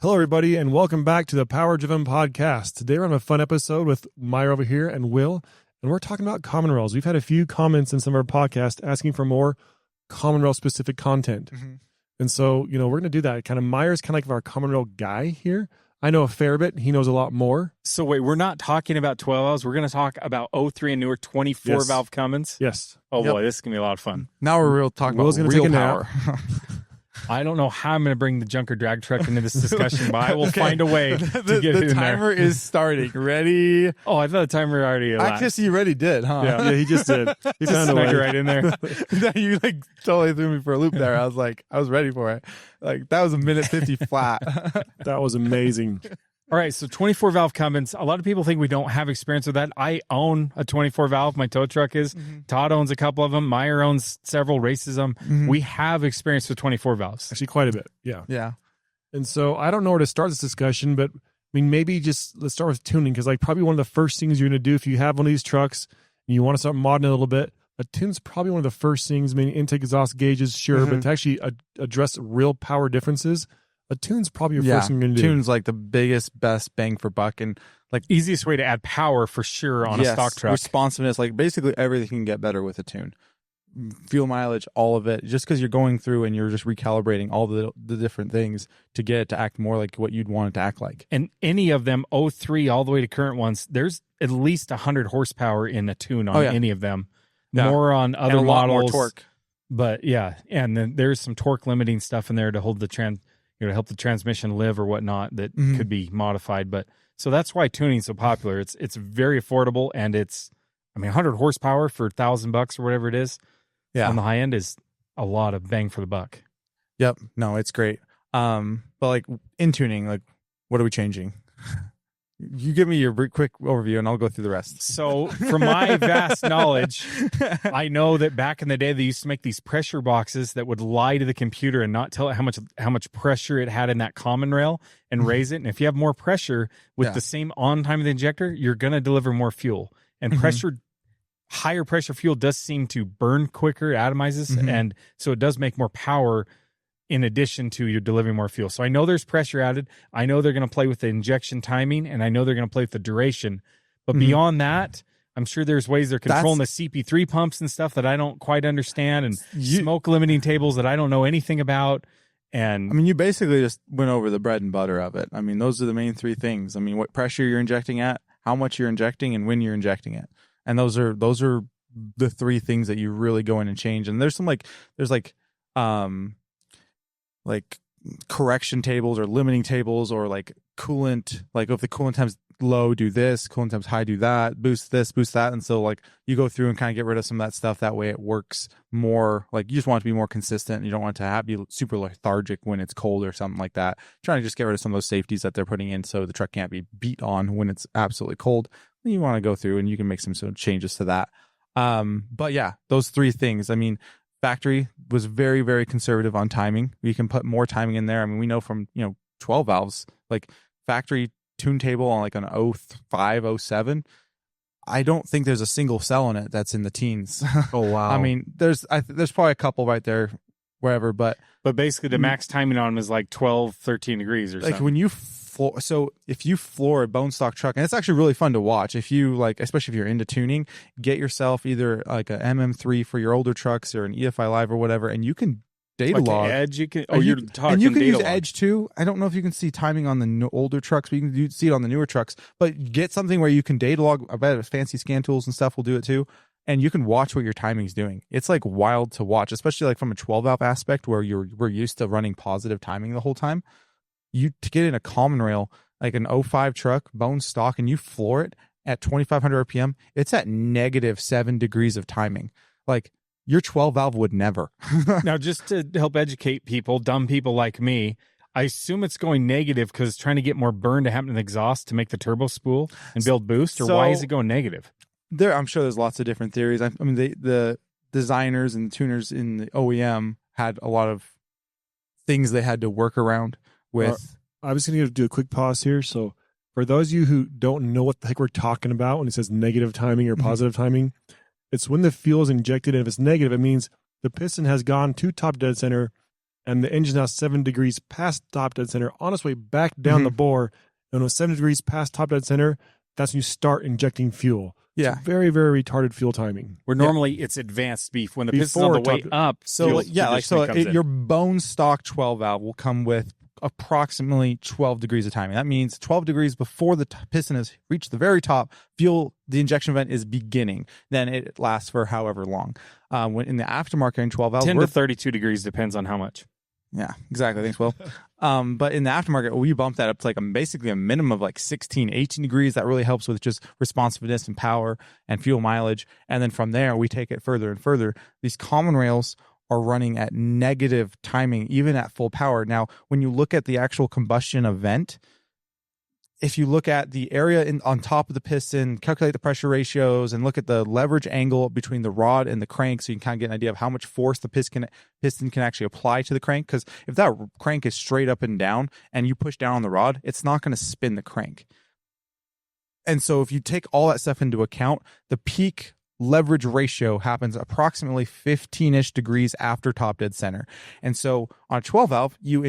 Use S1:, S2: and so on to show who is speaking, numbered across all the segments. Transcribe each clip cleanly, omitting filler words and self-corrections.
S1: Hello, everybody, and welcome back to the Power Driven Podcast. Today, we're having a fun episode with Meyer over here and Will, and we're talking about common rails. We've had a few comments in some of our podcasts asking for more common rail specific content. And so, we're going to do that. Meyer's kind of like our common rail guy here. I know a fair bit. He knows a lot more.
S2: So wait, we're not talking about 12 valves. We're going to talk about 03 and newer 24 valve Cummins.
S1: Yes.
S2: Oh boy, this is going to be a lot of fun.
S3: Now we're talking about real power.
S2: I don't know how I'm going to bring the junker drag truck into this discussion, but I will find a way to get it in there.
S3: The timer is starting. Ready?
S2: Oh, I thought the timer already elapsed.
S3: I guess you already did, huh?
S1: Yeah, he just did. He found a way
S2: right in there.
S3: You totally threw me for a loop there. I was ready for it. That was a minute 50 flat.
S1: That was amazing.
S2: All right, so 24 valve Cummins. A lot of people think we don't have experience with that. I own a 24 valve. My tow truck is. Todd owns a couple of them. Meyer owns several, races them. We have experience with 24 valves.
S1: Actually, quite a bit. Yeah.
S3: Yeah.
S1: And so I don't know where to start this discussion, but maybe just let's start with tuning, because probably one of the first things you're going to do if you have one of these trucks and you want to start modding it a little bit, a tune's probably one of the first things. Intake exhaust gauges, sure, but to actually address real power differences, a tune's probably your first thing you're going to do.
S3: Tune's the biggest, best bang for buck, and
S2: easiest way to add power for sure on a stock truck.
S3: Responsiveness, basically everything can get better with a tune. Fuel mileage, all of it. Just because you're going through and you're just recalibrating all the different things to get it to act more like what you'd want it to act like.
S2: And any of them, 03 all the way to current ones, there's at least 100 horsepower in a tune on any of them. Yeah. More on other
S3: and a
S2: models.
S3: Lot more torque.
S2: But yeah, and then there's some torque limiting stuff in there to hold the help the transmission live or whatnot that could be modified. But so that's why tuning's so popular. It's very affordable, and it's 100 horsepower for $1,000 or whatever it is. Yeah, on the high end is a lot of bang for the buck.
S3: Yep. No, it's great. But in tuning, what are we changing? You give me your quick overview and I'll go through the rest.
S2: So from my vast knowledge, I know that back in the day, they used to make these pressure boxes that would lie to the computer and not tell it how much pressure it had in that common rail and raise it. And if you have more pressure with the same on time of the injector, you're going to deliver more fuel. And higher pressure fuel does seem to burn quicker, it atomizes. And so it does make more power in addition to you delivering more fuel. So I know there's pressure added. I know they're going to play with the injection timing, and I know they're going to play with the duration. But beyond that, I'm sure there's ways they're controlling the CP3 pumps and stuff that I don't quite understand, and smoke limiting tables that I don't know anything about. And
S3: you basically just went over the bread and butter of it. Those are the main three things. What pressure you're injecting at, how much you're injecting, and when you're injecting it. And those are the three things that you really go in and change. And there's some correction tables or limiting tables, or coolant, if the coolant time's low, do this, coolant time's high, do that, boost this, boost that. And so you go through and kind of get rid of some of that stuff. That way it works more, you just want it to be more consistent. You don't want it to be super lethargic when it's cold or something like that. Trying to just get rid of some of those safeties that they're putting in so the truck can't be beat on when it's absolutely cold. You want to go through and you can make some changes to that. But yeah, those three things. Factory was very, very conservative on timing. We can put more timing in there. We know from 12 valves, factory tune table on an 05, 07. I don't think there's a single cell in it that's in the teens.
S1: Oh wow.
S3: There's probably a couple right there, wherever. But
S2: basically the max timing on them is 12, 13 degrees or something.
S3: When you so if you floor a bone stock truck, and it's actually really fun to watch, if you especially if you're into tuning, get yourself either a MM3 for your older trucks or an EFI Live or whatever, and you can data log.
S2: Edge, you can. You're talking.
S3: And you can use
S2: log.
S3: Edge too. I don't know if you can see timing on the older trucks, but you can see it on the newer trucks. But get something where you can data log. I bet fancy scan tools and stuff will do it too. And you can watch what your timing's doing. It's wild to watch, especially from a 12 valve aspect where we're used to running positive timing the whole time. You to get in a common rail, an 05 truck, bone stock, and you floor it at 2,500 RPM, it's at -7 degrees of timing. Your 12 valve would never.
S2: Now, just to help educate people, dumb people like me, I assume it's going negative because it's trying to get more burn to happen in the exhaust to make the turbo spool and build boost, or why is it going negative?
S3: I'm sure there's lots of different theories. The designers and tuners in the OEM had a lot of things they had to work around with.
S1: I was going to do a quick pause here. So for those of you who don't know what the heck we're talking about when it says negative timing or positive timing, it's when the fuel is injected, and if it's negative, it means the piston has gone to top dead center and the engine's now 7 degrees past top dead center on its way back down the bore. And when 7 degrees past top dead center, that's when you start injecting fuel.
S3: Yeah.
S1: So very, very retarded fuel timing.
S2: Where normally it's advanced beef. When the piston's
S1: Before
S2: on the way up,
S3: So
S2: fuel comes in.
S3: your bone stock 12 valve will come with approximately 12 degrees of timing. That means 12 degrees before the piston has reached the very top, the injection vent is beginning. Then it lasts for however long. When in the aftermarket in 12 valves,
S2: 10 to 32 degrees depends on how much.
S3: Yeah, exactly. Thanks, Will. But in the aftermarket, we bump that up to like basically a minimum of like 16, 18 degrees. That really helps with just responsiveness and power and fuel mileage. And then from there, we take it further and further. These common rails are running at negative timing, even at full power. Now, when you look at the actual combustion event, if you look at the area on top of the piston, calculate the pressure ratios, and look at the leverage angle between the rod and the crank, so you can kind of get an idea of how much force the piston can actually apply to the crank. Because if that crank is straight up and down and you push down on the rod, it's not going to spin the crank. And so if you take all that stuff into account, the peak leverage ratio happens approximately 15-ish degrees after top dead center. And so on a 12 valve, you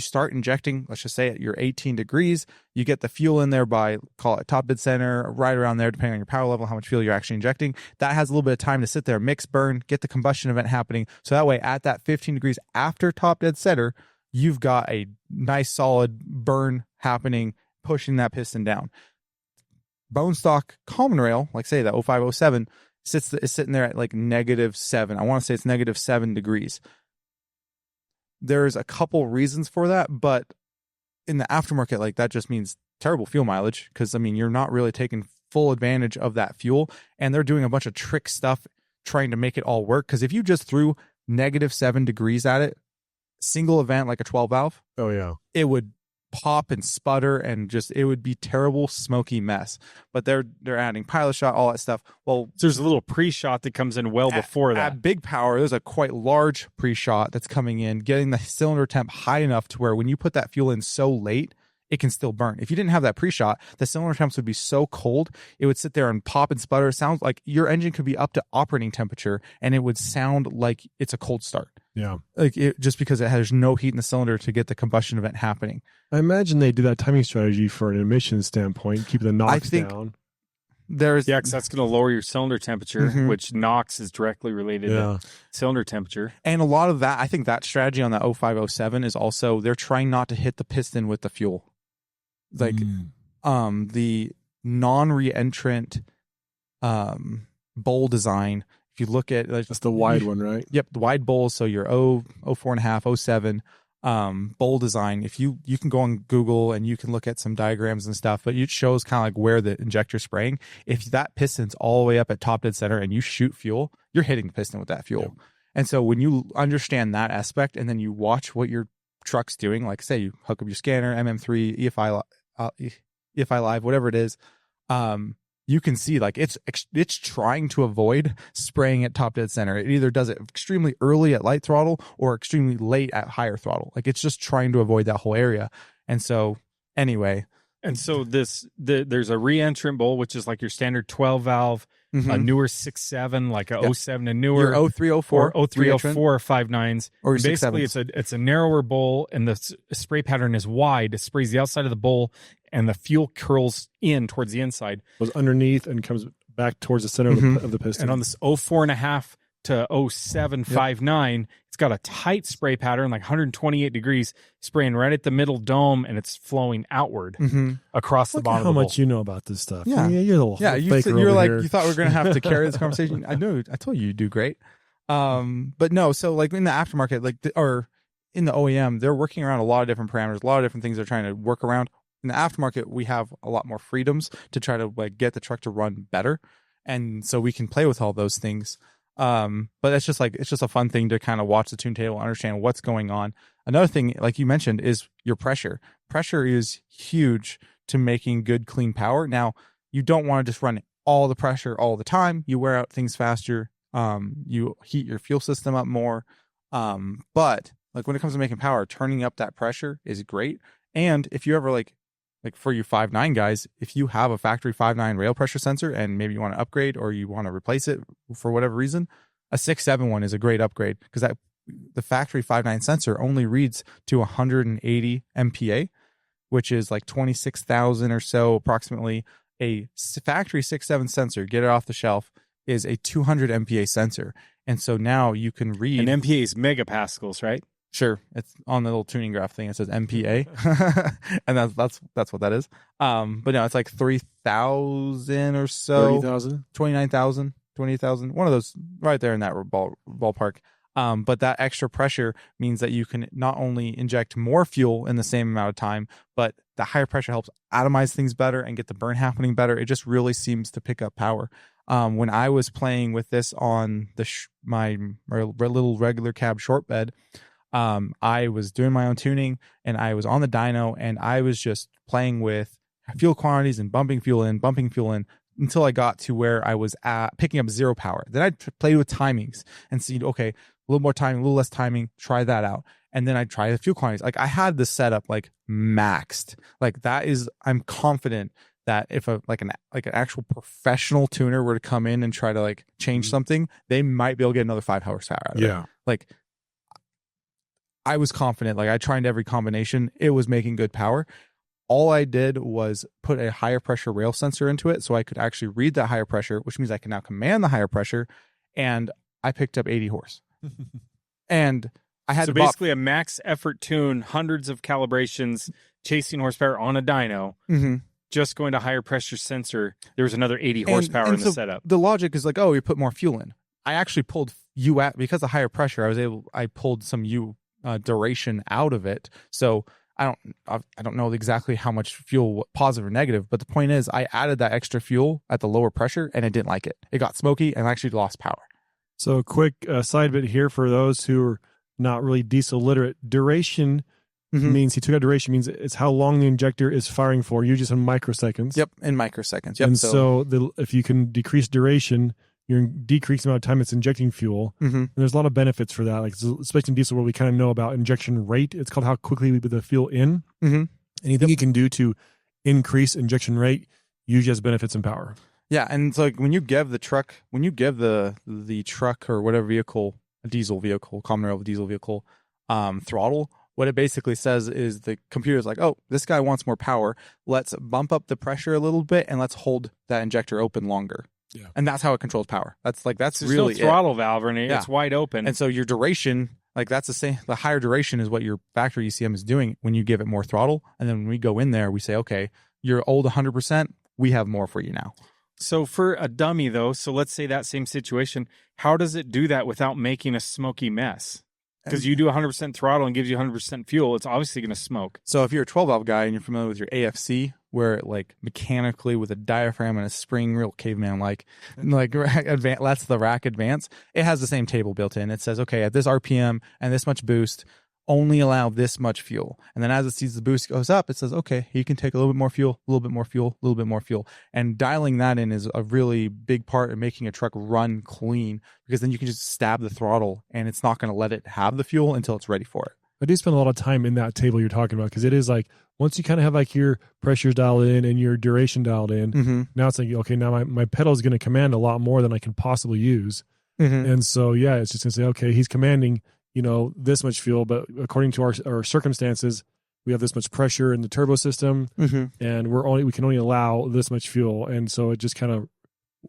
S3: start injecting, let's just say at your 18 degrees, you get the fuel in there by, call it top dead center, right around there, depending on your power level, how much fuel you're actually injecting. That has a little bit of time to sit there, mix, burn, get the combustion event happening. So that way at that 15 degrees after top dead center, you've got a nice solid burn happening, pushing that piston down. Bone stock common rail, like say that 0507, is sitting there at like -7. I want to say it's -7 degrees. There's a couple reasons for that, but in the aftermarket, like that just means terrible fuel mileage because, I mean, you're not really taking full advantage of that fuel, and they're doing a bunch of trick stuff trying to make it all work. Because if you just threw -7 degrees at it, single event like a 12 valve,
S1: Oh, yeah.
S3: it would pop and sputter and just it would be terrible smoky mess. But they're adding pilot shot, all that stuff. Well,
S2: So there's a little pre-shot that comes in well before that.
S3: At big power, there's a quite large pre-shot that's coming in, getting the cylinder temp high enough to where when you put that fuel in so late, it can still burn. If you didn't have that pre-shot, the cylinder temps would be so cold, it would sit there and pop and sputter. It sounds like your engine could be up to operating temperature and it would sound like it's a cold start.
S1: Yeah.
S3: Just because has no heat in the cylinder to get the combustion event happening.
S1: I imagine they do that timing strategy for an emissions standpoint, keep the NOx down.
S3: Because
S2: that's going to lower your cylinder temperature,
S3: Mhm.
S2: which NOx is directly related to cylinder temperature.
S3: And a lot of that, I think that strategy on that 0507 is also they're trying not to hit the piston with the fuel. Like the non-reentrant bowl design. If you look at
S1: That's the wide one, right?
S3: Yep, the wide bowls. So your 04.5, 07 bowl design. If you can go on Google and you can look at some diagrams and stuff, but it shows kind of like where the injector's spraying. If that piston's all the way up at top dead center and you shoot fuel, you're hitting the piston with that fuel. Yep. And so when you understand that aspect and then you watch what your truck's doing, like say you hook up your scanner, MM3, EFI Live, whatever it is, you can see like it's trying to avoid spraying at top dead center. It either does it extremely early at light throttle or extremely late at higher throttle. Like it's just trying to avoid that whole area. And so anyway.
S2: And so there's a re-entrant bowl, which is like your standard 12 valve, a newer 6.7, like a 07 and newer.
S3: Your 0304.
S2: Or 0304 or 5.9s.
S3: Or
S2: basically it's a narrower bowl and the spray pattern is wide. It sprays the outside of the bowl and the fuel curls in towards the inside.
S1: Goes underneath and comes back towards the center of the piston.
S2: And on this 04.5 to 07.59, it's got a tight spray pattern, like 128 degrees, spraying right at the middle dome, and it's flowing outward across the bottom of the bowl.
S1: How much you know about this stuff.
S3: Yeah.
S1: You're a little
S3: you're like,
S1: here.
S3: you thought we were going to have to carry this conversation. I told you do great. But no, so like in the aftermarket, or in the OEM, they're working around a lot of different parameters, a lot of different things they're trying to work around. In the aftermarket, we have a lot more freedoms to try to like get the truck to run better. And so we can play with all those things. But it's just a fun thing to kind of watch the tune table, understand what's going on. Another thing, like you mentioned, is your pressure. Pressure is huge to making good, clean power. Now, you don't want to just run all the pressure all the time. You wear out things faster. You heat your fuel system up more. But like when it comes to making power, turning up that pressure is great. And if you ever like for you 5.9 guys, if you have a factory 5.9 rail pressure sensor and maybe you want to upgrade or you want to replace it for whatever reason, a 6.7 one is a great upgrade because that the factory 5.9 sensor only reads to 180 MPa, which is like 26,000 or so approximately. A factory 6.7 sensor, get it off the shelf, is a 200 MPa sensor. And so now you can read.
S2: And MPa is megapascals, right?
S3: Sure, it's on the little tuning graph thing. It says MPa, and that's what that is. But no, it's like 3,000 or so,
S1: 30,000,
S3: 29,000, 20,000, one of those right there in that ballpark. But that extra pressure means that you can not only inject more fuel in the same amount of time, but the higher pressure helps atomize things better and get the burn happening better. It just really seems to pick up power. When I was playing with this on the my little regular cab short bed, I was doing my own tuning and I was on the dyno and I was just playing with fuel quantities and bumping fuel in until I got to where I was at picking up 0 power. Then I played with timings and see, okay, a little more timing, a little less timing, try that out. And then I try the fuel quantities. Like I had the setup like maxed. Like that is, I'm confident that if an actual professional tuner were to come in and try to like change something, they might be able to get another 5 horsepower out of it. Like I was confident, like I tried every combination. It was making good power. All I did was put a higher pressure rail sensor into it so I could actually read that higher pressure, which means I can now command the higher pressure. And I picked up 80 horse. And I had
S2: basically a max effort tune, hundreds of calibrations, chasing horsepower on a dyno, just going to higher pressure sensor. There was another 80 horsepower in the setup.
S3: The logic is like, oh, you put more fuel in. I actually pulled U at because of higher pressure. I pulled some U duration out of it. So I don't know exactly how much fuel, positive or negative, but the point is I added that extra fuel at the lower pressure and I didn't like it. It got smoky and I actually lost power.
S1: So a quick side bit here for those who are not really diesel literate. Duration means, he took out duration, means it's how long the injector is firing for, usually in microseconds.
S3: Yep, in microseconds. Yep.
S1: And so if you can decrease duration, you're decreasing the amount of time it's injecting fuel. And there's a lot of benefits for that, like especially in diesel where we kind of know about injection rate. It's called how quickly we put the fuel in. Anything you can do to increase injection rate usually has benefits in power.
S3: Yeah, and it's like when you give the truck or whatever vehicle, a diesel vehicle, common rail diesel vehicle, throttle, what it basically says is the computer's like, oh, this guy wants more power. Let's bump up the pressure a little bit and let's hold that injector open longer. Yeah, and that's how it controls power. That's
S2: There's
S3: really
S2: no throttle valve or anything. It's wide open.
S3: And so your duration, like that's the same. The higher duration is what your factory ECM is doing when you give it more throttle. And then when we go in there, we say, okay, you're old 100%. We have more for you now.
S2: So for a dummy though, so let's say that same situation, how does it do that without making a smoky mess? Because you do 100% throttle and gives you 100% fuel, it's obviously going to smoke.
S3: So if you're a 12-valve guy and you're familiar with your AFC, where it like mechanically with a diaphragm and a spring, real caveman-like, that's the rack advance, it has the same table built in. It says, okay, at this RPM and this much boost, only allow this much fuel. And then as it sees the boost goes up, it says, okay, you can take a little bit more fuel, a little bit more fuel, a little bit more fuel. And dialing that in is a really big part of making a truck run clean, because then you can just stab the throttle and it's not going to let it have the fuel until it's ready for it.
S1: I do spend a lot of time in that table you're talking about, because it is like, once you kind of have like your pressures dialed in and your duration dialed in, now it's like, okay, now my pedal is going to command a lot more than I can possibly use. And so, yeah, it's just going to say, okay, he's commanding, this much fuel, but according to our circumstances, we have this much pressure in the turbo system, and we can only allow this much fuel. And so it just kind of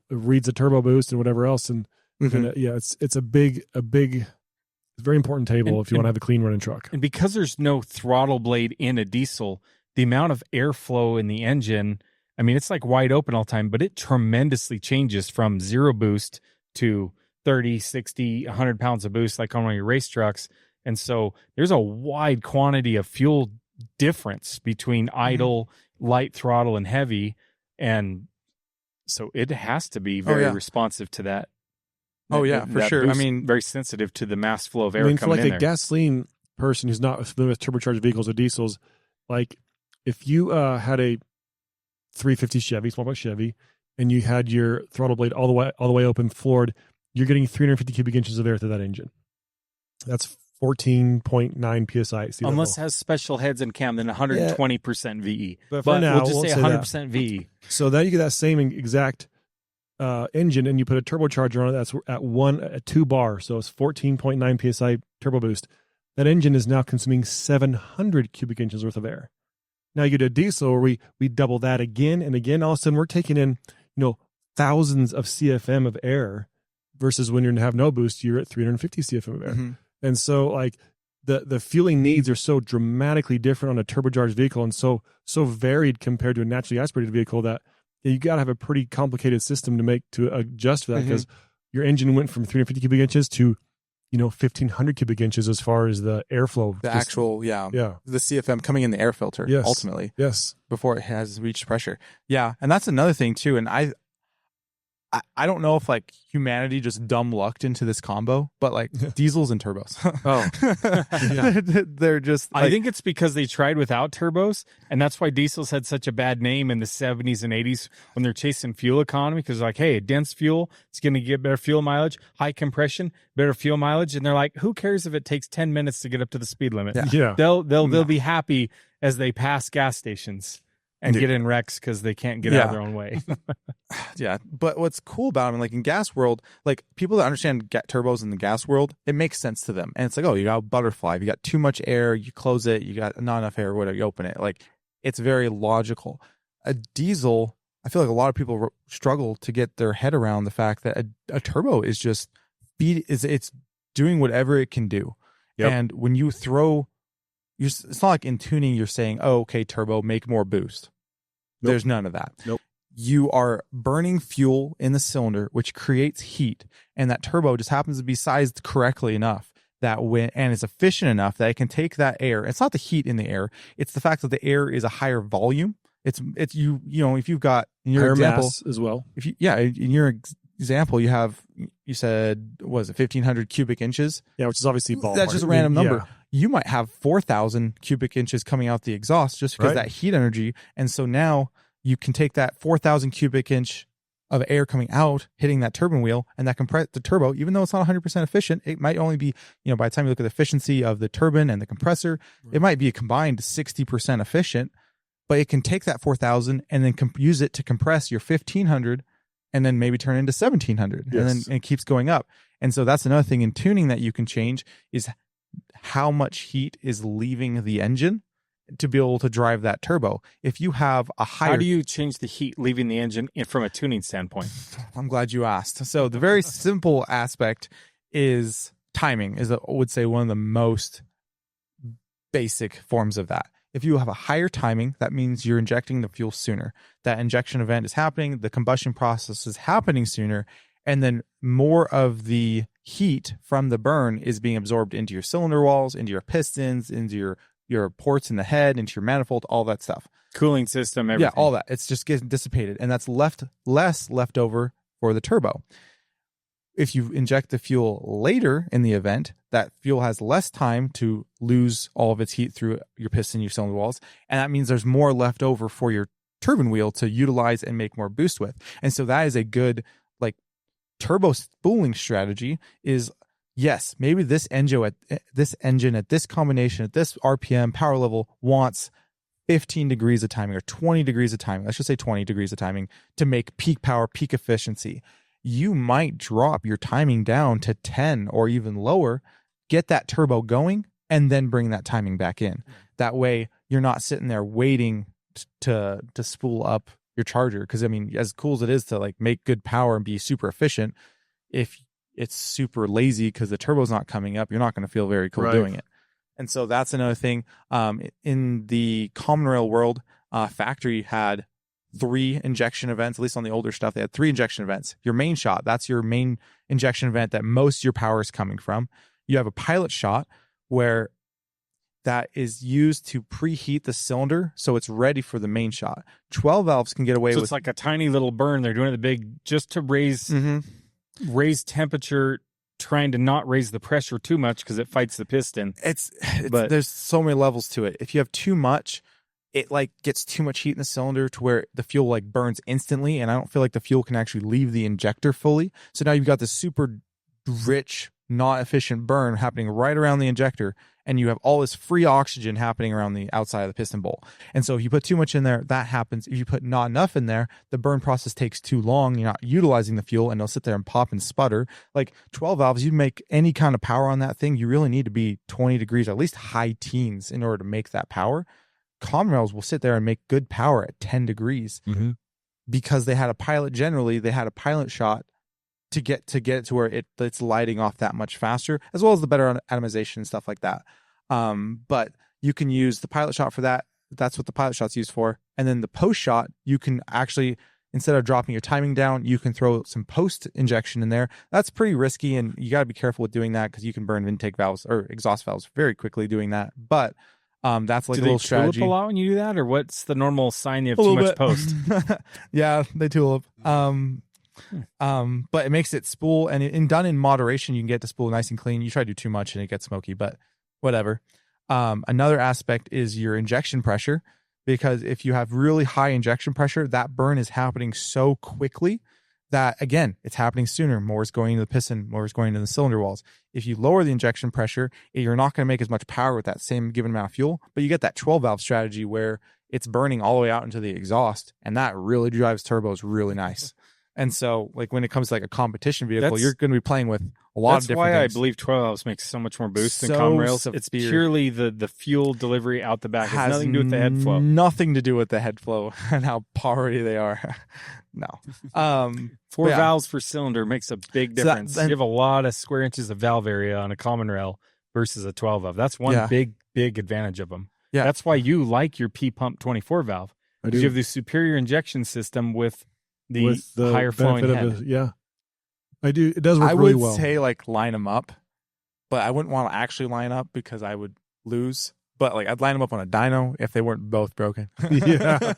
S1: reads the turbo boost and whatever else. And it's a very important table if you want to have a clean running truck.
S2: And because there's no throttle blade in a diesel, the amount of airflow in the engine, I mean, it's like wide open all the time, but it tremendously changes from 0 boost to 30, 60, 100 pounds of boost, like on one of your race trucks. And so there's a wide quantity of fuel difference between idle, light throttle, and heavy. And so it has to be very responsive to that.
S3: Oh, yeah, for sure.
S2: Boost, I mean, very sensitive to the mass flow of air coming in there.
S1: For like a gasoline person who's not familiar with turbocharged vehicles or diesels, like if you had a 350 Chevy, small block Chevy, and you had your throttle blade all the way open, floored, you're getting 350 cubic inches of air through that engine. That's 14.9 psi.
S2: Unless it has special heads and cam, then 120% VE.
S1: But for now,
S2: we'll just say 100% VE.
S1: So that you get that same exact engine and you put a turbocharger on it that's at 2 bar, so it's 14.9 psi turbo boost, that engine is now consuming 700 cubic inches worth of air. Now you get a diesel where we double that again and again. All of a sudden we're taking in, thousands of CFM of air versus when you have no boost, you're at 350 CFM of air. Mm-hmm. And so like the fueling needs are so dramatically different on a turbocharged vehicle and so varied compared to a naturally aspirated vehicle that you got to have a pretty complicated system to adjust for that, because your engine went from 350 cubic inches to 1,500 cubic inches as far as the airflow.
S3: The CFM coming in the air filter, ultimately.
S1: Yes.
S3: Before it has reached pressure. Yeah. And that's another thing too. And I don't know if like humanity just dumb lucked into this combo, but like diesels and turbos. They're just like,
S2: I think it's because they tried without turbos, and that's why diesels had such a bad name in the 70s and 80s when they're chasing fuel economy, because like, hey, dense fuel, it's going to get better fuel mileage, high compression, better fuel mileage, and they're like, who cares if it takes 10 minutes to get up to the speed limit?
S1: Yeah.
S2: They'll be happy as they pass gas stations and get in wrecks because they can't get out of their own way.
S3: Yeah. But what's cool about them, like in gas world, like people that understand turbos in the gas world, it makes sense to them. And it's like, oh, you got a butterfly. If you got too much air, you close it. You got not enough air, whatever, you open it. Like it's very logical. A diesel, I feel like a lot of people struggle to get their head around the fact that a turbo is just it's doing whatever it can do. Yep. And when you throw, it's not like in tuning you're saying, oh, okay, turbo, make more boost. Nope. There's none of that.
S1: Nope.
S3: You are burning fuel in the cylinder, which creates heat, and that turbo just happens to be sized correctly enough that and it's efficient enough that it can take that air. It's not the heat in the air; it's the fact that the air is a higher volume. It's if you've got in your
S1: higher
S3: example
S1: mass as well.
S3: In your example, you said was it 1,500 cubic inches?
S1: Yeah, which is obviously ballpark.
S3: That's just a random number. Yeah. You might have 4,000 cubic inches coming out the exhaust just because that heat energy. And so now you can take that 4,000 cubic inch of air coming out, hitting that turbine wheel, and that compress the turbo, even though it's not 100% efficient, it might only be, by the time you look at the efficiency of the turbine and the compressor, it might be a combined 60% efficient, but it can take that 4,000 and then use it to compress your 1,500 and then maybe turn into 1,700. Yes. And then it keeps going up. And so that's another thing in tuning that you can change is how much heat is leaving the engine to be able to drive that turbo. If you have a higher...
S2: How do you change the heat leaving the engine from a tuning standpoint?
S3: I'm glad you asked. So the very simple aspect is timing, I would say one of the most basic forms of that. If you have a higher timing, that means you're injecting the fuel sooner. That injection event is happening, the combustion process is happening sooner, and then more of the heat from the burn is being absorbed into your cylinder walls, into your pistons, into your ports in the head, into your manifold, all that stuff.
S2: Cooling system, everything.
S3: Yeah, all that. It's just getting dissipated, and that's less left over for the turbo. If you inject the fuel later in the event, that fuel has less time to lose all of its heat through your piston, your cylinder walls, and that means there's more left over for your turbine wheel to utilize and make more boost with. And so that is a good turbo spooling strategy is, yes, maybe this engine at this combination, at this RPM power level wants 15 degrees of timing or 20 degrees of timing. Let's just say 20 degrees of timing to make peak power, peak efficiency. You might drop your timing down to 10 or even lower, get that turbo going, and then bring that timing back in. That way you're not sitting there waiting to spool up your charger, because I mean, as cool as it is to make good power and be super efficient, if it's super lazy because the turbo's not coming up, you're not going to feel very cool doing it. And so that's another thing. In the Common Rail world, factory had 3 injection events, at least on the older stuff. They had 3 injection events. Your main shot, that's your main injection event that most of your power is coming from. You have a pilot shot where that is used to preheat the cylinder so it's ready for the main shot. 12 valves can get away with...
S2: it's like a tiny little burn. They're doing it the big just to raise temperature, trying to not raise the pressure too much because it fights the piston. But
S3: there's so many levels to it. If you have too much, it gets too much heat in the cylinder to where the fuel burns instantly, and I don't feel like the fuel can actually leave the injector fully. So now you've got this super rich, not efficient burn happening right around the injector, and you have all this free oxygen happening around the outside of the piston bowl. And so if you put too much in there, that happens. If you put not enough in there, the burn process takes too long. You're not utilizing the fuel, and it'll sit there and pop and sputter. Like 12 valves, you make any kind of power on that thing, you really need to be 20 degrees, or at least high teens, in order to make that power. Common rails will sit there and make good power at 10 degrees because they had a pilot shot to get it to where it's lighting off that much faster, as well as the better atomization and stuff like that. But you can use the pilot shot for that. That's what the pilot shot's used for. And then the post shot, you can actually, instead of dropping your timing down, you can throw some post injection in there. That's pretty risky, and you got to be careful with doing that because you can burn intake valves or exhaust valves very quickly doing that. But that's like a little strategy.
S2: Do they tulip a lot when you do that, or what's the normal sign you have too much post?
S3: Yeah, they tulip. But it makes it spool, and done in moderation, you can get the spool nice and clean. You try to do too much and it gets smoky, but whatever. Another aspect is your injection pressure, because if you have really high injection pressure, that burn is happening so quickly that, again, it's happening sooner. More is going into the piston, more is going into the cylinder walls. If you lower the injection pressure, you're not going to make as much power with that same given amount of fuel, but you get that 12 valve strategy where it's burning all the way out into the exhaust, and that really drives turbos really nice. And so, like, when it comes to like a competition vehicle, you're going to be playing with a lot of different things.
S2: That's why I believe 12 valves makes so much more boost than common rails. It's purely the fuel delivery out the back. It has nothing to do with the head flow.
S3: Nothing to do with the head flow and how powery they are. No.
S2: 4 valves per cylinder makes a big difference. You have a lot of square inches of valve area on a common rail versus a 12 valve. That's one big advantage of them. Yeah. That's why you like your P pump 24 valve. Because you have the superior injection system with the higher flowing head.
S1: I do. It does work really well.
S3: I would say like line them up, but I wouldn't want to actually line up because I would lose. But like I'd line them up on a dyno if they weren't both broken.
S1: Yeah,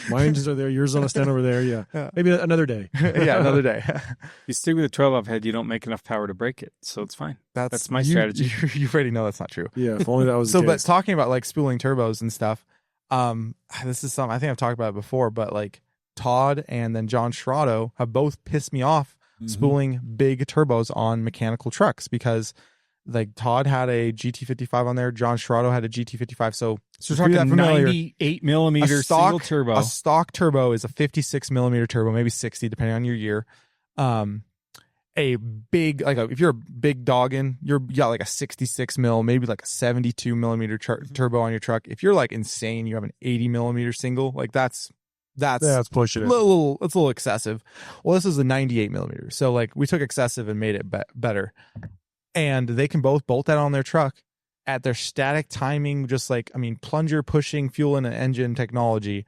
S1: my engines are there. Yours on a stand over there. Yeah. Maybe another day.
S3: Yeah, another day.
S2: If you stick with a 12 valve head, you don't make enough power to break it, so it's fine. That's my strategy.
S3: You already know that's not true.
S1: Yeah, if only that was the case.
S3: But talking about like spooling turbos and stuff, this is something I think I've talked about it before, but like Todd and then John Schrotto have both pissed me off spooling big turbos on mechanical trucks, because like Todd had a GT55 on there, John Schrotto had a GT55. So
S2: we're talking 98 millimeter single turbo.
S3: A stock turbo is a 56 millimeter turbo, maybe 60 depending on your year. A big, like if you're a big doggin, you got like a 66 mil, maybe like a 72 millimeter turbo on your truck. If you're like insane, you have an 80 millimeter single, like that's
S1: pushing it.
S3: It's a little excessive. Well, this is a 98 millimeter. So like we took excessive and made it better. And they can both bolt that on their truck at their static timing, just like, plunger pushing fuel in an engine technology,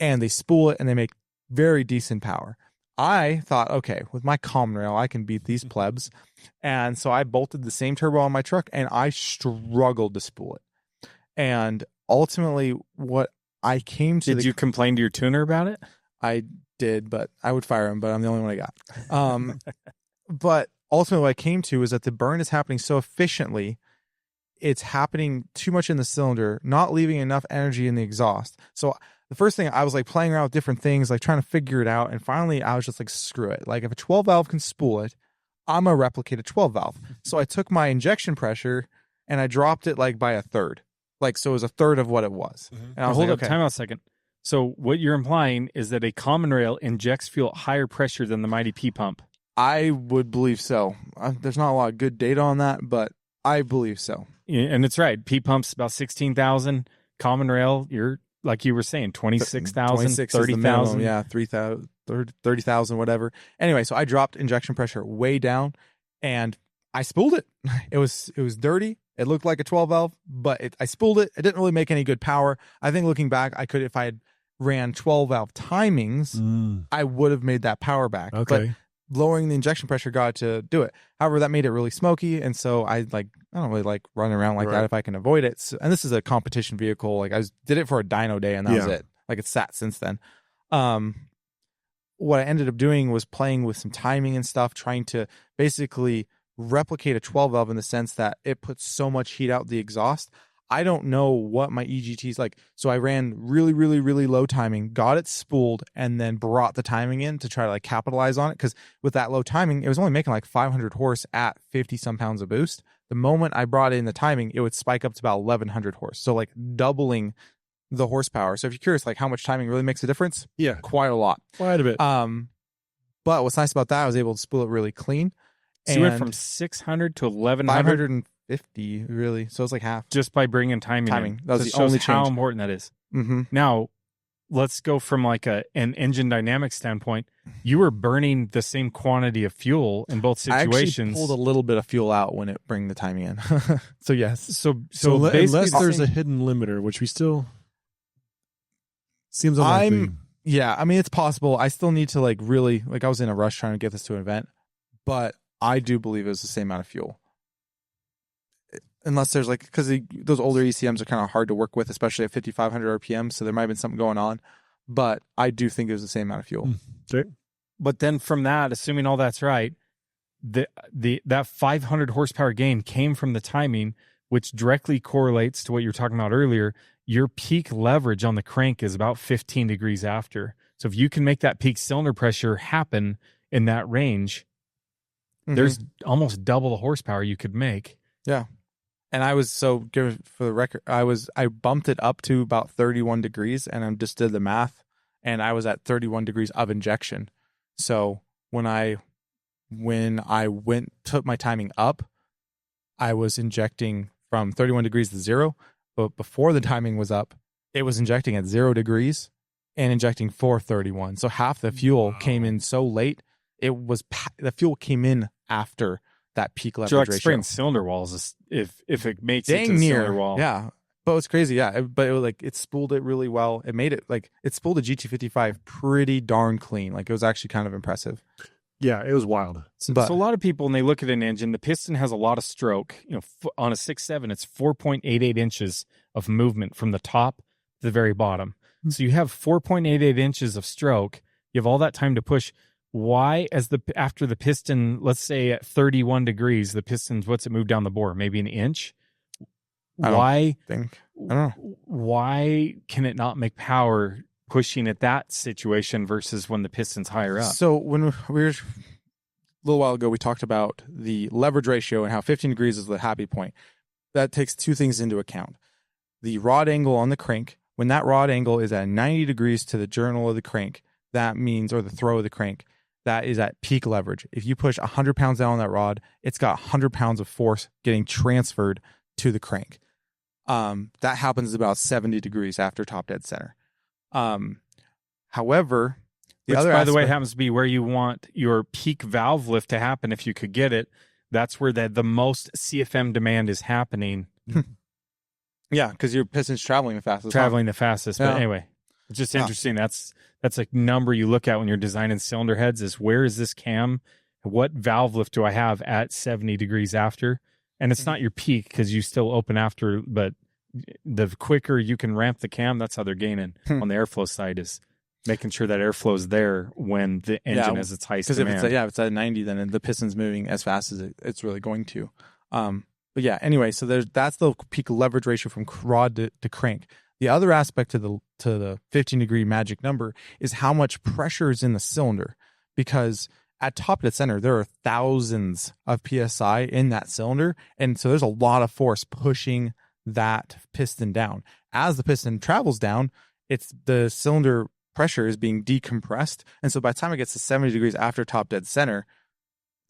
S3: and they spool it and they make very decent power. I thought, okay, with my common rail, I can beat these plebs. And so I bolted the same turbo on my truck and I struggled to spool it. And ultimately what I came to...
S2: Did you complain to your tuner about it?
S3: I did, but I would fire him, but I'm the only one I got. But ultimately what I came to is that the burn is happening so efficiently, it's happening too much in the cylinder, not leaving enough energy in the exhaust. So the first thing, I was like playing around with different things, like trying to figure it out. And finally I was just like, screw it. Like if a 12 valve can spool it, I'm going to replicate a 12 valve. So I took my injection pressure and I dropped it like by a third. Like, so it was a third of what it was. And I was
S2: hold up, time out a second. So what you're implying is that a common rail injects fuel at higher pressure than the mighty P pump.
S3: I would believe so. There's not a lot of good data on that, but I believe so.
S2: Yeah, and it's right. P pump's about 16,000. Common rail, you're like you were saying, 26,000, 30,000.
S3: Yeah, 30,000, whatever. Anyway, so I dropped injection pressure way down and I spooled it. It was dirty. It looked like a 12 valve, but I spooled it. It didn't really make any good power. I think looking back, I could, if I had ran 12 valve timings, I would have made that power back.
S1: Okay.
S3: But lowering the injection pressure got to do it. However, that made it really smoky, and so I don't really like running around like that if I can avoid it. So, and this is a competition vehicle. Like did it for a dyno day, and that was it. Like it's sat since then. What I ended up doing was playing with some timing and stuff, trying to basically replicate a 12 valve in the sense that it puts so much heat out the exhaust. I don't know what my EGTs like. So I ran really, really, really low timing, got it spooled, and then brought the timing in to try to like capitalize on it. Because with that low timing, it was only making like 500 horse at 50 some pounds of boost. The moment I brought in the timing, it would spike up to about 1100 horse. So like doubling the horsepower. So if you're curious, like how much timing really makes a difference,
S1: Yeah,
S3: quite a lot.
S1: quite a bit.
S3: But what's nice about that, I was able to spool it really clean.
S2: So you went from 600 to 1100
S3: 550 really. So it's like half.
S2: just by bringing timing.
S3: Timing.
S2: In.
S3: That was
S2: So
S3: the
S2: it shows
S3: only
S2: how
S3: change.
S2: important that is.
S3: Mm-hmm.
S2: Now, let's go from like an engine dynamics standpoint. You were burning the same quantity of fuel in both
S3: I actually
S2: situations.
S3: pulled a little bit of fuel out when it bring the timing in. So yes.
S2: So
S1: Unless
S2: basically
S1: there's
S2: the
S1: a
S2: same-
S1: hidden limiter, which we still seems unlikely.
S3: Yeah, I mean it's possible. I still need to like really like I was in a rush trying to get this to an event, but I do believe it was the same amount of fuel. Unless there's like because those older ECMs are kind of hard to work with, especially at 5,500 RPM. So there might have been something going on, but I do think it was the same amount of fuel.
S1: Okay.
S2: But then from that, assuming all that's right, that 500 horsepower gain came from the timing, which directly correlates to what you were talking about earlier. Your peak leverage on the crank is about 15 degrees after. So if you can make that peak cylinder pressure happen in that range, there's almost double the horsepower you could make.
S3: Yeah. And I was for the record, I bumped it up to about 31 degrees and I just did the math and I was at 31 degrees of injection. So when I took my timing up, I was injecting from 31 degrees to 0. But before the timing was up, it was injecting at 0 degrees and injecting 431. So half the fuel came in so late. The fuel came in after that peak leverage
S2: So like
S3: ratio.
S2: spraying cylinder walls is if it mates it
S3: Dang
S2: to the
S3: near.
S2: cylinder wall.
S3: Yeah. But it's crazy. Yeah. But it was like, it spooled it really well. It made it like, it spooled a GT55 pretty darn clean. Like it was actually kind of impressive.
S1: Yeah, it was wild.
S3: But
S2: So a lot of people, when they look at an engine, the piston has a lot of stroke. You know, on a 6.7, it's 4.88 inches of movement from the top to the very bottom. So you have 4.88 inches of stroke. You have all that time to push. Why, after the piston, let's say at 31 degrees, the piston's what's it move down the bore? Maybe an inch.
S3: I don't know.
S2: Why can it not make power pushing at that situation versus when the piston's higher up?
S3: So when we were a little while ago, we talked about the leverage ratio and how 15 degrees is the happy point. That takes two things into account. The rod angle on the crank, when that rod angle is at 90 degrees to the journal of the crank, that means, or the throw of the crank, that is at peak leverage. If you push 100 pounds down on that rod, it's got 100 pounds of force getting transferred to the crank. That happens about 70 degrees after top dead center. However,
S2: Which, by the way, happens to be where you want your peak valve lift to happen if you could get it. That's where the most CFM demand is happening.
S3: yeah, because your piston's traveling the fastest.
S2: Traveling the fastest. But
S3: Yeah.
S2: anyway, it's just interesting. That's a number you look at when you're designing cylinder heads is where is this cam? What valve lift do I have at 70 degrees after? And it's not your peak because you still open after, but the quicker you can ramp the cam, that's how they're gaining on the airflow side is making sure that airflow is there when the engine has its highest demand.
S3: Because if it's at 90, then the piston's moving as fast as it's really going to. But yeah, anyway, so that's the peak leverage ratio from rod to crank. The other aspect to the 15 degree magic number is how much pressure is in the cylinder, because at top dead center there are thousands of psi in that cylinder, and so there's a lot of force pushing that piston down. As the piston travels down, it's the cylinder pressure is being decompressed, and so by the time it gets to 70 degrees after top dead center,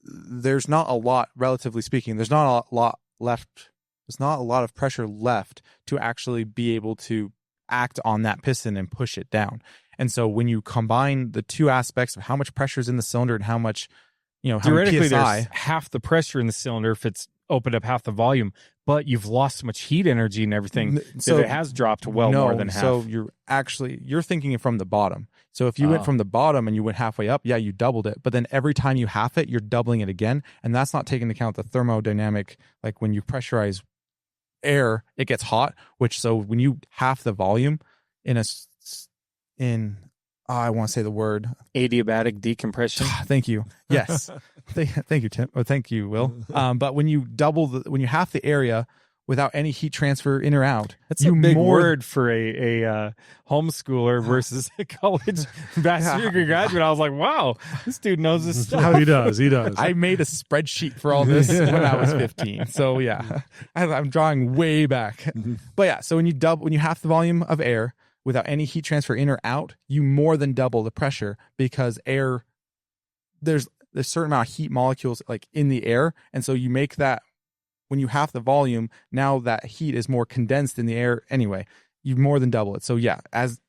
S3: there's not a lot, relatively speaking, there's not a lot left. There's not a lot of pressure left to actually be able to act on that piston and push it down. And so when you combine the two aspects of how much pressure is in the cylinder and how much, how
S2: theoretically
S3: many PSI,
S2: there's half the pressure in the cylinder if it's opened up half the volume, but you've lost so much heat energy and everything
S3: so
S2: that it has dropped more than half.
S3: So you're thinking it from the bottom. So if you went from the bottom and you went halfway up, yeah, you doubled it. But then every time you half it, you're doubling it again. And that's not taking into account the thermodynamic, like when you pressurize air, it gets hot, so when you half the volume I want to say the word
S2: adiabatic decompression.
S3: Thank you. Yes. Thank you, Tim. Oh, thank you, Will. But when you half the area, without any heat transfer in or out.
S2: That's a big word for a homeschooler versus a college bachelor degree graduate. I was like, wow, this dude knows this stuff.
S1: How he does.
S3: I made a spreadsheet for all this when I was 15. So yeah, I'm drawing way back. But yeah, so when you half the volume of air without any heat transfer in or out, you more than double the pressure, because air, there's a certain amount of heat molecules like in the air, and so you make that. When you half the volume, now that heat is more condensed in the air anyway, you more than double it. So yeah,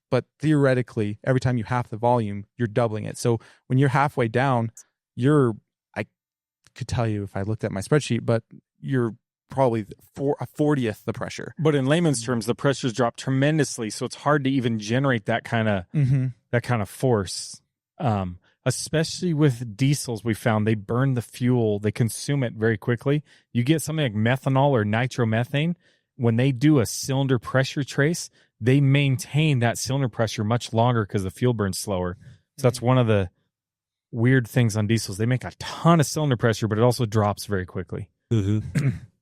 S3: but theoretically, every time you half the volume, you're doubling it. So when you're halfway down, I could tell you if I looked at my spreadsheet, but you're probably a 40th the pressure.
S2: But in layman's terms, the pressure's dropped tremendously, so it's hard to even generate that kind of force. Especially with diesels, we found they burn the fuel, they consume it very quickly. You get something like methanol or nitromethane, when they do a cylinder pressure trace, they maintain that cylinder pressure much longer because the fuel burns slower. So that's one of the weird things on diesels. They make a ton of cylinder pressure, but it also drops very quickly.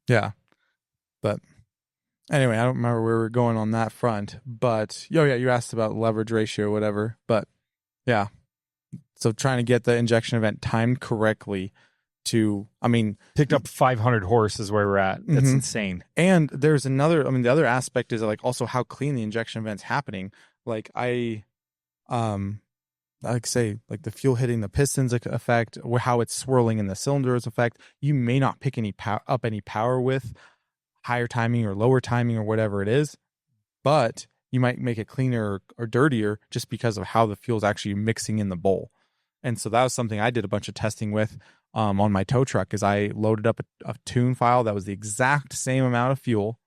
S3: Yeah. But anyway, I don't remember where we're going on that front. But, you asked about leverage ratio or whatever. But, yeah. So trying to get the injection event timed correctly
S2: picked up 500 horse is where we're at. That's insane.
S3: And there's another, the other aspect is like also how clean the injection event's happening. Like the fuel hitting the pistons effect, or how it's swirling in the cylinders effect. You may not pick up any power with higher timing or lower timing or whatever it is, but you might make it cleaner or dirtier just because of how the fuel's actually mixing in the bowl. And so that was something I did a bunch of testing with on my tow truck, is I loaded up a tune file that was the exact same amount of fuel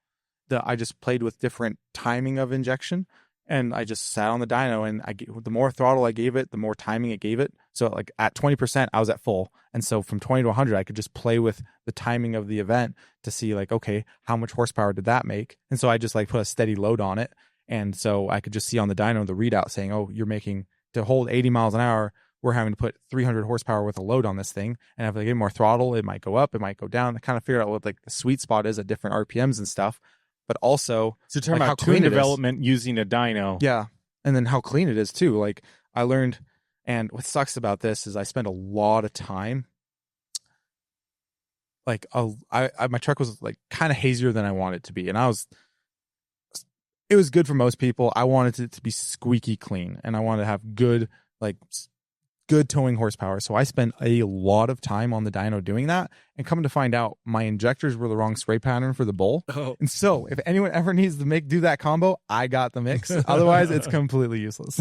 S3: that I just played with different timing of injection. And I just sat on the dyno, and the more throttle I gave it, the more timing it gave it. So like at 20%, I was at full. And so from 20 to 100, I could just play with the timing of the event to see like, okay, how much horsepower did that make? And so I just like put a steady load on it. And so I could just see on the dyno the readout saying, oh, you're making, to hold 80 miles an hour, we're having to put 300 horsepower worth of load on this thing. And if I get more throttle, it might go up, it might go down. I kind of figure out what like the sweet spot is at different RPMs and stuff. But also,
S2: so talking about tune development using a dyno.
S3: Yeah. And then how clean it is too. Like I learned, and what sucks about this is I spent a lot of time. Like my truck was like kind of hazier than I wanted it to be. And it was good for most people. I wanted it to be squeaky clean, and I wanted to have good towing horsepower. So I spent a lot of time on the dyno doing that, and coming to find out my injectors were the wrong spray pattern for the bowl. Oh. And so if anyone ever needs to do that combo, I got the mix. Otherwise it's completely useless.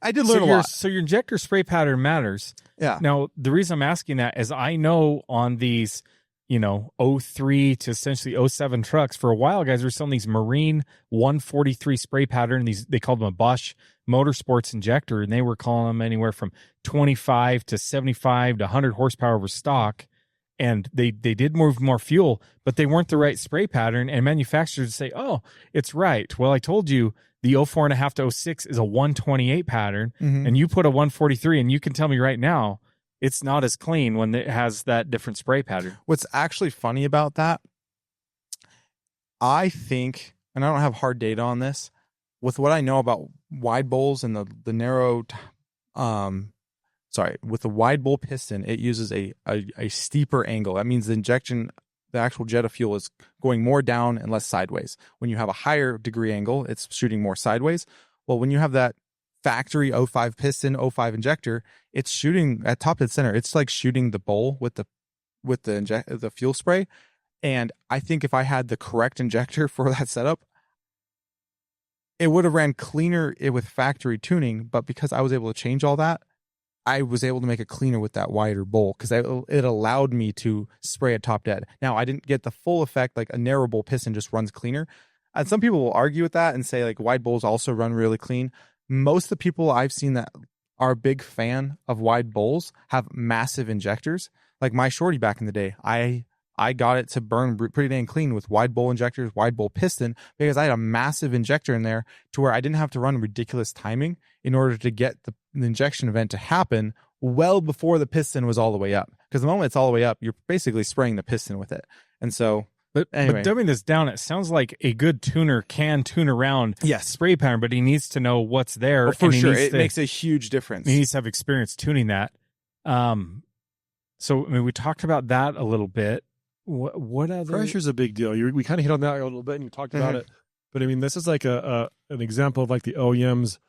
S3: I did learn a lot.
S2: So your injector spray pattern matters.
S3: Yeah.
S2: Now the reason I'm asking that is I know on these, 03 to essentially 07 trucks, for a while guys were selling these Marine 143 spray pattern. They called them a Bosch Motorsports injector, and they were calling them anywhere from 25 to 75 to 100 horsepower over stock. And they did move more fuel, but they weren't the right spray pattern. And manufacturers say, oh, it's right. Well, I told you the 04.5 to 06 is a 128 pattern, and you put a 143, and you can tell me right now it's not as clean when it has that different spray pattern.
S3: What's actually funny about that, I think, and I don't have hard data on this, with what I know about wide bowls and the narrow, with the wide bowl piston, it uses a steeper angle. That means the actual jet of fuel is going more down and less sideways. When you have a higher degree angle, it's shooting more sideways. Well, when you have that factory 05 piston, 05 injector, it's shooting at top dead center. It's like shooting the bowl with the fuel spray. And I think if I had the correct injector for that setup, it would have ran cleaner with factory tuning. But because I was able to change all that, I was able to make it cleaner with that wider bowl, because it allowed me to spray at top dead. Now, I didn't get the full effect, like a narrow bowl piston just runs cleaner. And some people will argue with that and say like wide bowls also run really clean. Most of the people I've seen that are a big fan of wide bowls have massive injectors. Like my shorty back in the day, I got it to burn pretty dang clean with wide bowl injectors, wide bowl piston, because I had a massive injector in there to where I didn't have to run ridiculous timing in order to get the injection event to happen well before the piston was all the way up. Because the moment it's all the way up, you're basically spraying the piston with it. And so,
S2: But dumbing this down, it sounds like a good tuner can tune around spray pattern, but he needs to know what's there.
S3: Well, for sure. It makes a huge difference.
S2: He needs to have experience tuning that. So, I mean, we talked about that a little bit. What other...
S1: Pressure's a big deal. We kind of hit on that a little bit, and you talked about it. But, I mean, this is like an example of like the OEMs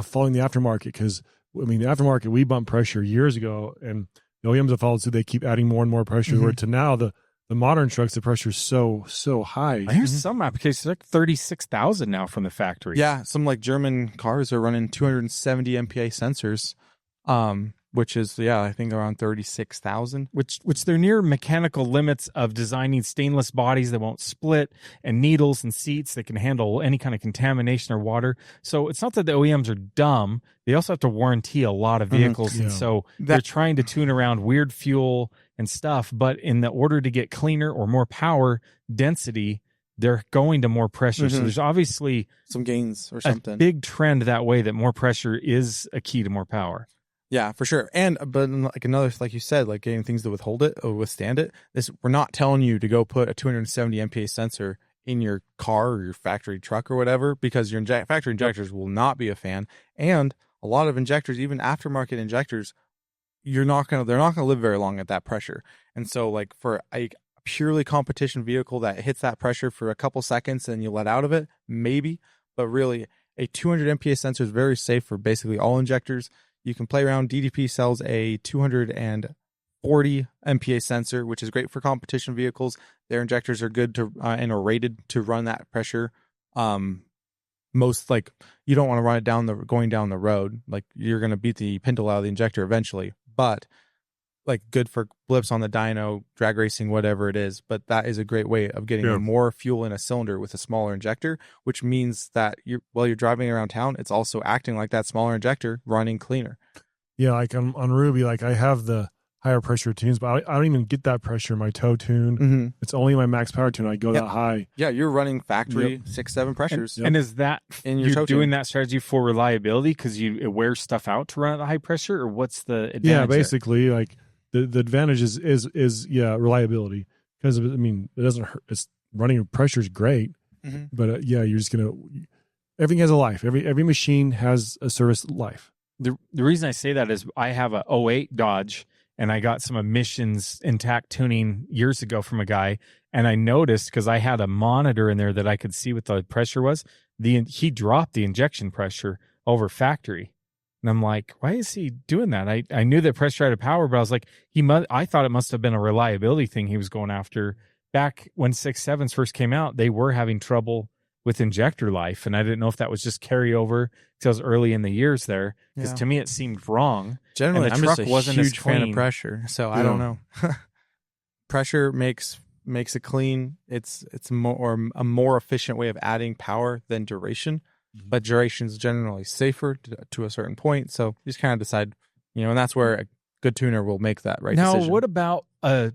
S1: following the aftermarket, because, I mean, the aftermarket, we bumped pressure years ago, and the OEMs have followed, so they keep adding more and more pressure, where to now the modern trucks, the pressure is so high.
S2: There's some applications like 36,000 now from the factory.
S3: Yeah, some like German cars are running 270 MPa sensors, which is I think around 36,000.
S2: Which they're near mechanical limits of designing stainless bodies that won't split, and needles and seats that can handle any kind of contamination or water. So it's not that the OEMs are dumb; they also have to warranty a lot of vehicles, and so they're trying to tune around weird fuel and stuff, but in the order to get cleaner or more power density, they're going to more pressure. So there's obviously
S3: some gains or something.
S2: A big trend that way, that more pressure is a key to more power.
S3: Yeah, for sure. But like another, like you said, like getting things to withhold it or withstand it. We're not telling you to go put a 270 MPa sensor in your car or your factory truck or whatever, because your factory injectors will not be a fan. And a lot of injectors, even aftermarket injectors, they're not going to live very long at that pressure. And so like for a purely competition vehicle that hits that pressure for a couple seconds and you let out of it, maybe, but really a 200 MPa sensor is very safe for basically all injectors. You can play around. DDP sells a 240 MPa sensor, which is great for competition vehicles. Their injectors are good to and are rated to run that pressure. Most, like, you don't want to run it going down the road. Like, you're going to beat the pintle out of the injector eventually, but like good for blips on the dyno, drag racing, whatever it is. But that is a great way of getting more fuel in a cylinder with a smaller injector, which means that while you're driving around town, it's also acting like that smaller injector, running cleaner.
S1: Yeah, like on Ruby, like I have the higher pressure tunes, but I don't even get that pressure in my toe tune. It's only my max power tune I go that high.
S3: Yeah, you're running factory 6-7 pressures.
S2: And is that you're doing that strategy for reliability because it wears stuff out to run at the high pressure, or what's the advantage?
S1: Yeah, basically, like the advantage is reliability, because I mean it doesn't hurt. It's running pressure is great, but you're just everything has a life. Every machine has a service life.
S2: The reason I say that is I have a 08 Dodge, and I got some emissions intact tuning years ago from a guy, and I noticed, because I had a monitor in there that I could see what the pressure was, he dropped the injection pressure over factory. And I'm like, why is he doing that? I knew that pressure had a power, but I was like, I thought it must have been a reliability thing he was going after. Back when 6.7s first came out, they were having trouble with injector life, and I didn't know if that was just carryover because I was early in the years there, because to me it seemed wrong.
S3: Generally, I'm just a huge fan of pressure, so I don't know. Pressure makes it clean. It's a more efficient way of adding power than duration, but duration is generally safer to a certain point. So you just kind of decide, and that's where a good tuner will make that right decision.
S2: Now, what about a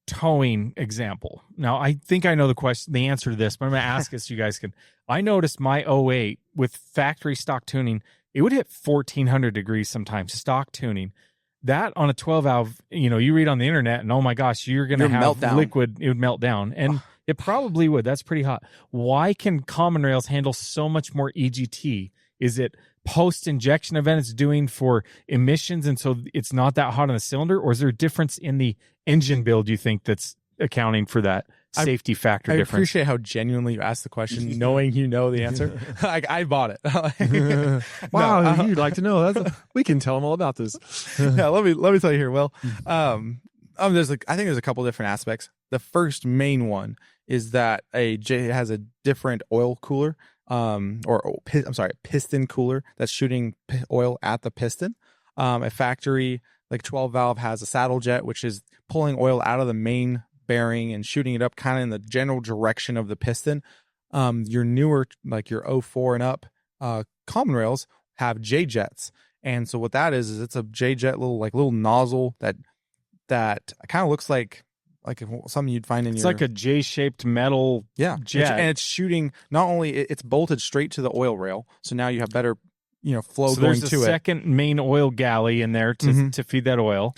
S2: towing example? Now, I think I know the answer to this, but I'm going to ask it so you guys can. I noticed my 08 with factory stock tuning, it would hit 1400 degrees sometimes, stock tuning. That on a 12 valve, you read on the internet and oh my gosh, you're going to have liquid, it would melt down. And it probably would. That's pretty hot. Why can Common Rails handle so much more EGT? Is it post-injection event it's doing for emissions, and so it's not that hot on the cylinder? Or is there a difference in the engine build, you think, that's accounting for that safety factor difference?
S3: I appreciate how genuinely you asked the question, knowing you know the answer. I bought it.
S1: Wow, you'd like to know. We can tell them all about this.
S3: Let me tell you here. Well, I think there's a couple different aspects. The first main one is that it has a different oil cooler, piston cooler that's shooting oil at the piston. A factory like 12 valve has a saddle jet, which is pulling oil out of the main bearing and shooting it up kind of in the general direction of the piston. Your newer, like your 04 and up Common Rails have J jets, and so what that is it's a J jet little nozzle that kind of looks like something you'd find in
S2: it's like a J-shaped metal jet.
S3: And it's shooting, not only it's bolted straight to the oil rail, so now you have better flow
S2: so
S3: going to it.
S2: There's a second main oil galley in there to feed that oil.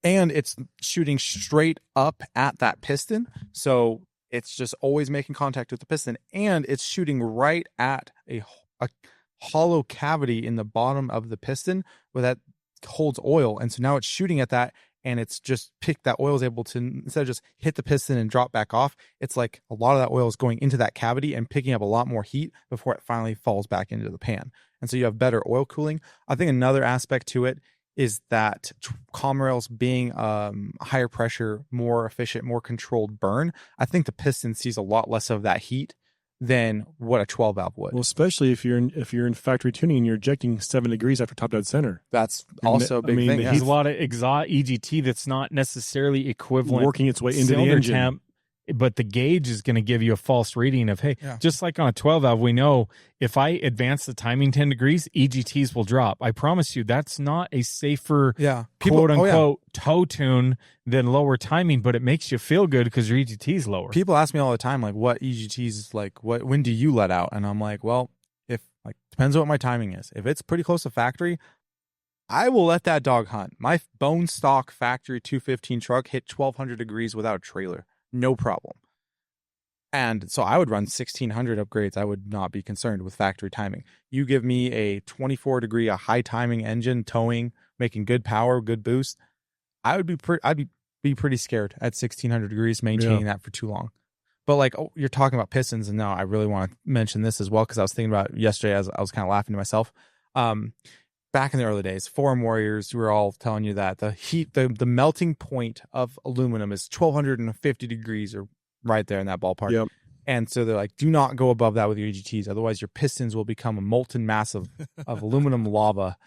S3: And it's shooting straight up at that piston. So it's just always making contact with the piston, and it's shooting right at a hollow cavity in the bottom of the piston where that holds oil. And so now it's shooting at that, and it's just that oil is able to, instead of just hit the piston and drop back off, it's like a lot of that oil is going into that cavity and picking up a lot more heat before it finally falls back into the pan. And so you have better oil cooling. I think another aspect to it is that Common Rails being higher pressure, more efficient, more controlled burn, I think the piston sees a lot less of that heat than what a 12 valve would.
S1: Well, especially if you're in factory tuning and you're ejecting 7 degrees after top dead center.
S3: That's also a big thing.
S2: There's a lot of EGT that's not necessarily equivalent,
S1: working its way into the engine.
S2: Temp, but the gauge is going to give you a false reading of, hey, just like on a 12 valve, we know if I advance the timing 10 degrees, EGTs will drop. I promise you, that's not a safer, quote unquote, toe tune than lower timing, but it makes you feel good because your EGT is lower.
S3: People ask me all the time, like, what EGTs, like, when do you let out? And I'm like, well, depends on what my timing is. If it's pretty close to factory, I will let that dog hunt. My bone stock factory 215 truck hit 1200 degrees without a trailer. No problem. And so I would run 1600 upgrades. I would not be concerned with factory timing. You give me a 24 degree, a high timing engine towing, making good power, good boost. I'd be pretty scared at 1600 degrees maintaining that for too long. But like, you're talking about pistons, and now I really want to mention this as well, because I was thinking about it yesterday as I was kind of laughing to myself. Back in the early days, Forum Warriors, we were all telling you that the heat, the melting point of aluminum is 1250 degrees, or right there in that ballpark.
S1: Yep.
S3: And so they're like, do not go above that with your EGTs. Otherwise, your pistons will become a molten mass of aluminum lava.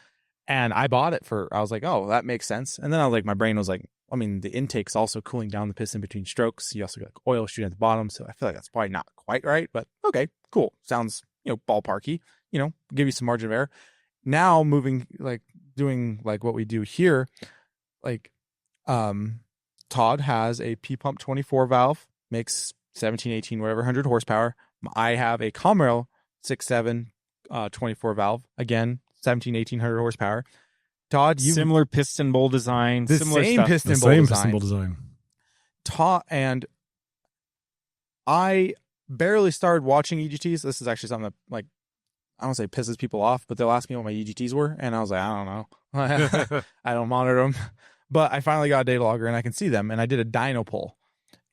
S3: And I bought it I was like, oh, that makes sense. And then I was like, my brain was like, I mean, the intake's also cooling down the piston between strokes. You also got like oil shooting at the bottom. So I feel like that's probably not quite right. But okay, cool. Sounds, ballparky, give you some margin of error. Now moving, doing what we do here, Todd has a P-Pump 24 valve, makes 17, 18, whatever, 100 horsepower. I have a Common Rail 6.7 24 valve, again, 17, 1800 horsepower. Todd,
S2: similar piston bowl design, similar
S1: same piston bowl design.
S3: Todd and I barely started watching EGTs. This is actually something that, I don't say pisses people off, but they'll ask me what my EGTs were, and I was like, I don't know. I don't monitor them. But I finally got a data logger, and I can see them, and I did a dyno pull,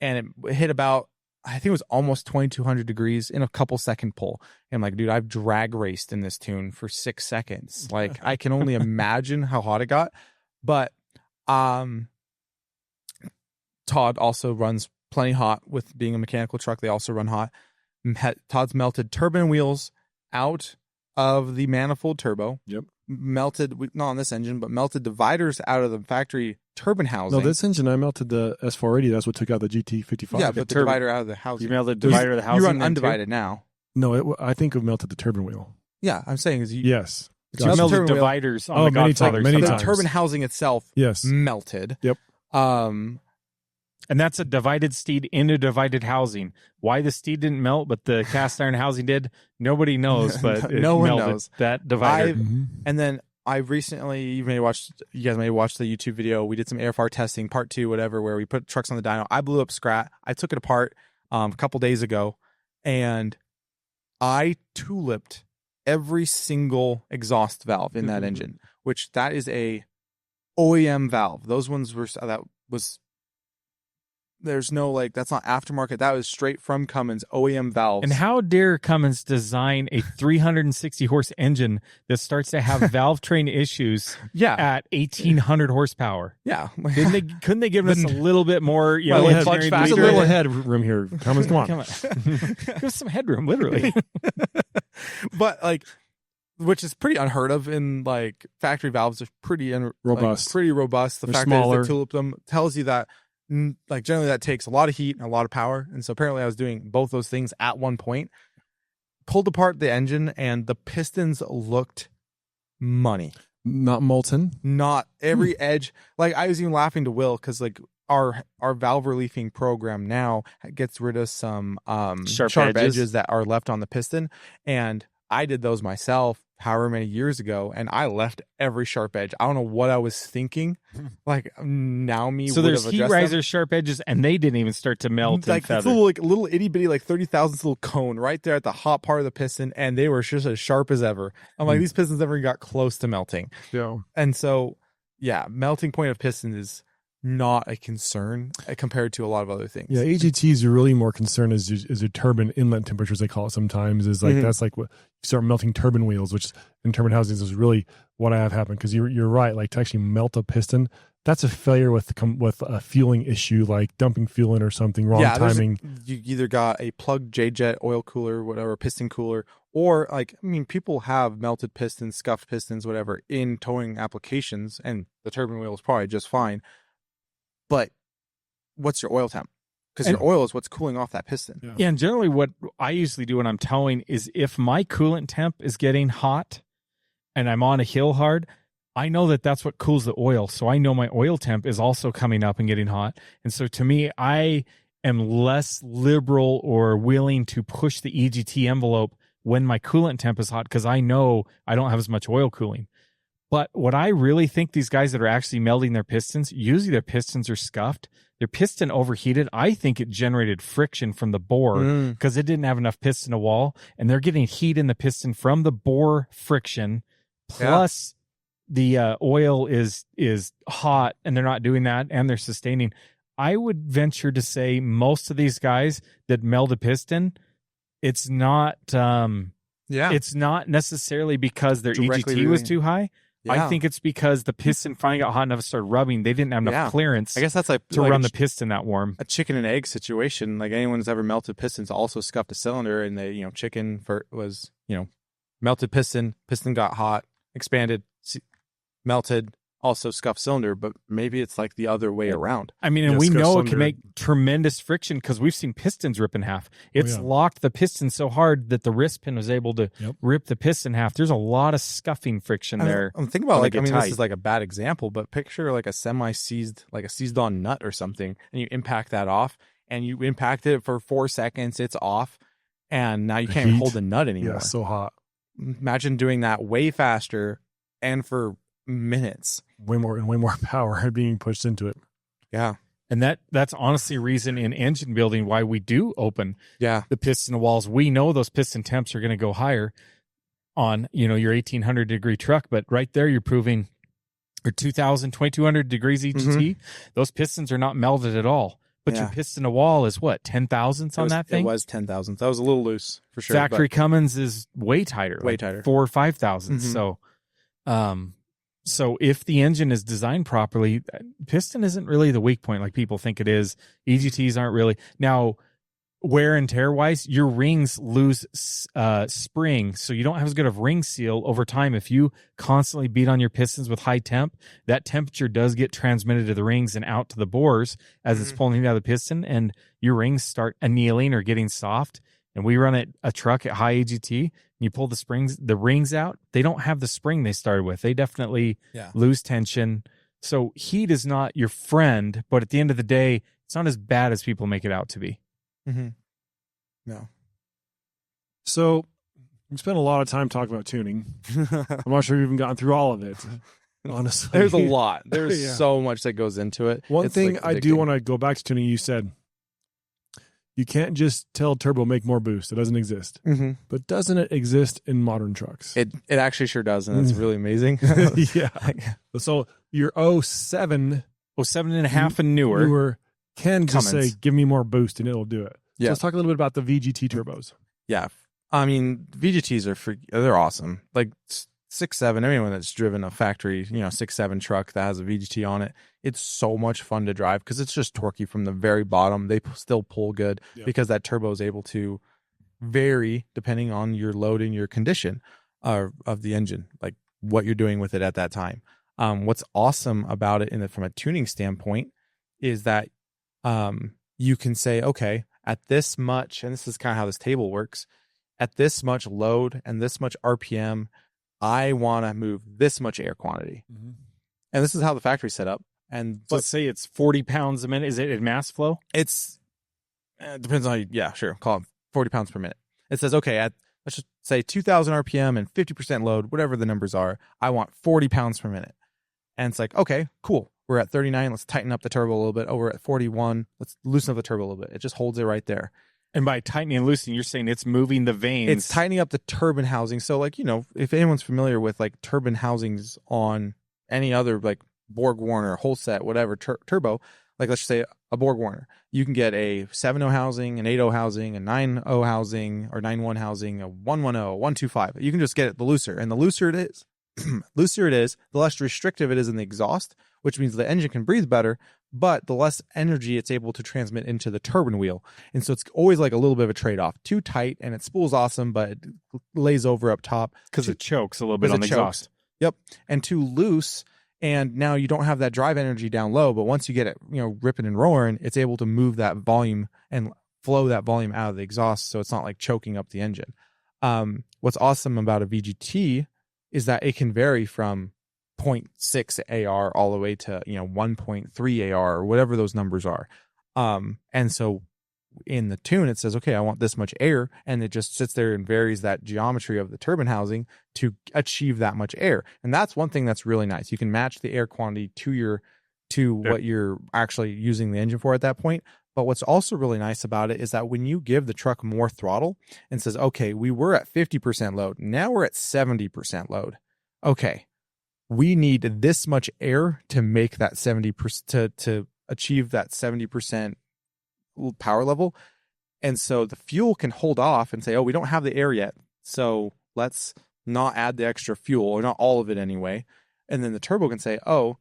S3: and it hit about, I think it was almost 2200 degrees in a couple second pull. And I'm like, dude, I've drag raced in this tune for 6 seconds. I can only imagine how hot it got. But Todd also runs plenty hot with being a mechanical truck. They also run hot. Todd's melted turbine wheels out of the manifold turbo.
S1: Yep.
S3: Melted, not on this engine, but melted dividers out of the factory turbine housing.
S1: No, this engine, I melted the S480. That's what took out the GT55.
S3: Yeah, but the divider out of the housing.
S2: You melted the divider of the housing.
S3: You run undivided now.
S1: No, I think I've melted the turbine wheel.
S3: Yeah, I'm saying
S1: yes.
S2: You melted dividers on the Godfather.
S1: Many
S3: the
S1: times.
S3: Turbine housing itself melted.
S1: Yep.
S2: And that's a divided steed in a divided housing. Why the steed didn't melt, but the cast iron housing did, nobody knows. But
S3: no one knows
S2: that divider.
S3: And then I recently, you guys may have watched the YouTube video. We did some AFR testing, part 2, whatever, where we put trucks on the dyno. I blew up Scrat. I took it apart a couple days ago, and I tulipped every single exhaust valve in that engine, which that is a OEM valve. Those ones there's no that's not aftermarket. That was straight from Cummins OEM valves.
S2: And how dare Cummins design a 360 horse engine that starts to have valve train issues at 1800 horsepower?
S3: Yeah.
S2: Couldn't they give us a little bit more,
S1: clutch factor? There's a little headroom here. Cummins, come on.
S2: Give us some headroom, literally.
S3: But which is pretty unheard of in factory valves. Are pretty
S1: robust.
S3: Pretty robust. The
S1: They're
S3: fact
S1: smaller.
S3: that they tulip them tells you that generally that takes a lot of heat and a lot of power. And so apparently I was doing both those things at one point. Pulled apart the engine, and the pistons looked money.
S1: Not molten.
S3: Not every edge. I was even laughing to Will because our valve reliefing program now gets rid of some sharp edges that are left on the piston. And I did those myself. however many years ago, and I left every sharp edge. I don't know what I was thinking. Like now me.
S2: So there's heat riser sharp edges, and they didn't even start to melt and feather.
S3: It's a little itty bitty, like 30,000th little cone right there at the hot part of the piston, and they were just as sharp as ever. I'm like, these pistons never got close to melting.
S1: Yeah.
S3: And so, yeah, melting point of piston is not a concern compared to a lot of other things.
S1: Yeah, EGTs are really more concerned as your turbine inlet temperatures, they call it sometimes, is like that's like what you start melting turbine wheels, which in turbine housings is really what I have happened. Because you're right, like to actually melt a piston, that's a failure with a fueling issue, like dumping fuel in or something, wrong timing.
S3: You either got a plugged J-jet oil cooler, whatever, piston cooler, or like, I mean, people have melted pistons, scuffed pistons, whatever, in towing applications, and the turbine wheel is probably just fine. But what's your oil temp? Because your oil is what's cooling off that piston.
S2: Yeah, and generally what I usually do when I'm towing is if my coolant temp is getting hot and I'm on a hill hard, I know that that's what cools the oil. So I know my oil temp is also coming up and getting hot. And so to me, I am less liberal or willing to push the EGT envelope when my coolant temp is hot because I know I don't have as much oil cooling. But what I really think these guys that are actually melting their pistons, usually their pistons are scuffed. Their piston overheated. I think it generated friction from the bore because it didn't have enough piston to wall. And they're getting heat in the piston from the bore friction. Plus the oil is hot and they're not doing that and they're sustaining. I would venture to say most of these guys that meld a piston, it's not it's not necessarily because their EGT was too high. Yeah. I think it's because the piston finally got hot enough to start rubbing. They didn't have enough clearance.
S3: I guess that's like
S2: to run the piston that warm.
S3: A chicken and egg situation. Like anyone who's ever melted pistons also scuffed a cylinder, and they, chicken was, melted piston got hot, expanded, melted, also scuffed cylinder. But maybe it's like the other way around.
S2: I mean, and we know it can make tremendous friction because we've seen pistons rip in half. It's locked the piston so hard that the wrist pin was able to rip the piston in half. There's a lot of scuffing friction there.
S3: I'm thinking about this is like a bad example, but picture like a seized on nut or something, and you impact that off, and you impact it for 4 seconds, it's off, and now you can't even hold the nut anymore.
S1: Yeah, so hot.
S3: Imagine doing that way faster and for minutes.
S1: Way more power being pushed into it.
S3: Yeah.
S2: And that's honestly a reason in engine building why we do open the piston walls. We know those piston temps are going to go higher on, your 1800 degree truck, but right there you're proving or 2200 degrees EGT, those pistons are not melted at all. But your piston to wall is what, 10 thousandths on that thing?
S3: It was 10 thousandths. That was a little loose for sure.
S2: Factory Cummins is way tighter.
S3: Way tighter.
S2: 4 or 5 thousandths. So if the engine is designed properly, piston isn't really the weak point like people think it is. EGTs aren't really. Now, wear and tear wise, your rings lose spring, so you don't have as good of ring seal over time. If you constantly beat on your pistons with high temp, that temperature does get transmitted to the rings and out to the bores as it's pulling out of the piston, and your rings start annealing or getting soft. And we run a truck at high EGT, and you pull the rings out, they don't have the spring they started with. They definitely lose tension. So heat is not your friend, but at the end of the day, it's not as bad as people make it out to be.
S3: No.
S1: So we spent a lot of time talking about tuning. I'm not sure we've even gotten through all of it. Honestly,
S3: there's a lot. There's so much that goes into it.
S1: One thing I do want to go back to tuning. You said you can't just tell turbo make more boost. It doesn't exist. But doesn't it exist in modern trucks?
S3: It actually sure does, and it's really amazing.
S1: Yeah. So your 07
S2: and a half and newer
S1: can just say, give me more boost, and it'll do it.
S3: Yeah.
S1: So let's talk a little bit about the VGT turbos.
S3: Yeah. I mean, VGTs they're awesome. Like 6.7, anyone that's driven a factory, 6.7 truck that has a VGT on it, it's so much fun to drive because it's just torquey from the very bottom. They still pull good because that turbo is able to vary depending on your load and your condition of the engine, like what you're doing with it at that time. What's awesome about it from a tuning standpoint is that you can say, okay, at this much, and this is kind of how this table works, at this much load and this much RPM, I want to move this much air quantity. And this is how the factory's set up. And
S2: let's say it's 40 pounds a minute. Is it in mass flow?
S3: It depends on, sure. Call it 40 pounds per minute. It says, okay, let's just say 2,000 RPM and 50% load, whatever the numbers are. I want 40 pounds per minute. And it's like, okay, cool. We're at 39. Let's tighten up the turbo a little bit. Oh, we're at 41. Let's loosen up the turbo a little bit. It just holds it right there.
S2: And by tightening and loosening, you're saying it's moving the veins.
S3: It's tightening up the turbine housing. So like, if anyone's familiar with like turbine housings on any other like Borg Warner, whole set, whatever, turbo, like let's just say a Borg Warner, you can get a 7.0 housing, an 8.0 housing, a 9.0 housing, or 9.1 housing, a 1.10, a 1.25. You can just get it the looser. And the looser it is, the less restrictive it is in the exhaust, which means the engine can breathe better, but the less energy it's able to transmit into the turbine wheel. And so it's always like a little bit of a trade-off. Too tight and it spools awesome, but it lays over up top.
S2: Because it chokes a little bit on the exhaust.
S3: Yep. And too loose, and now you don't have that drive energy down low, but once you get it, ripping and roaring, it's able to move that volume and flow that volume out of the exhaust, so it's not like choking up the engine. What's awesome about a VGT is that it can vary from 0.6 AR all the way to 1.3 AR or whatever those numbers are. And so in the tune it says, okay, I want this much air, and it just sits there and varies that geometry of the turbine housing to achieve that much air. And that's one thing that's really nice. You can match the air quantity to what you're actually using the engine for at that point. But what's also really nice about it is that when you give the truck more throttle and says, okay, we were at 50% load, now we're at 70% load. Okay, we need this much air to make that 70%, to achieve that 70% power level. And so the fuel can hold off and say, oh, we don't have the air yet, so let's not add the extra fuel, or not all of it anyway. And then the turbo can say, oh,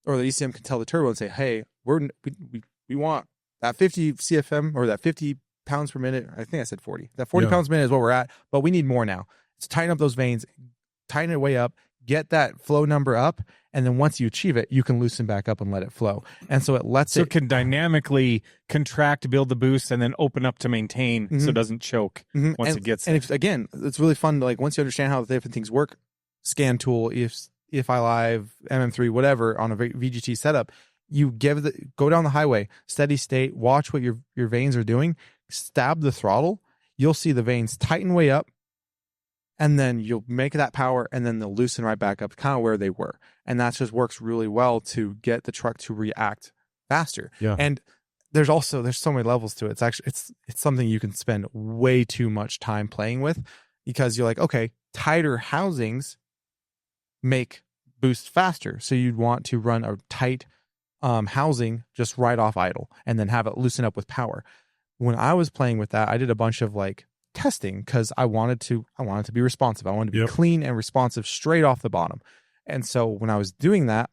S3: or the ECM can tell the turbo and say, hey, we want that 50 CFM, or that 50 pounds per minute. I think I said 40. That 40 pounds per minute is what we're at, but we need more now. So tighten up those veins, tighten it way up, get that flow number up, and then once you achieve it, you can loosen back up and let it flow. And so it
S2: can dynamically contract to build the boost and then open up to maintain, so it doesn't choke once it gets there.
S3: And again, it's really fun to, like, once you understand how the different things work, scan tool, if iLive, MM3, whatever, on a VGT setup, you go down the highway, steady state, watch what your veins are doing, stab the throttle, you'll see the veins tighten way up, and then you'll make that power, and then they'll loosen right back up, kind of where they were. And that just works really well to get the truck to react faster.
S1: Yeah.
S3: And there's so many levels to it. It's actually, it's something you can spend way too much time playing with, because you're like, okay, tighter housings make boost faster. So you'd want to run a tight housing just right off idle, and then have it loosen up with power. When I was playing with that, I did a bunch of like testing, because I wanted to be responsive. I wanted to be clean and responsive straight off the bottom. And so when I was doing that,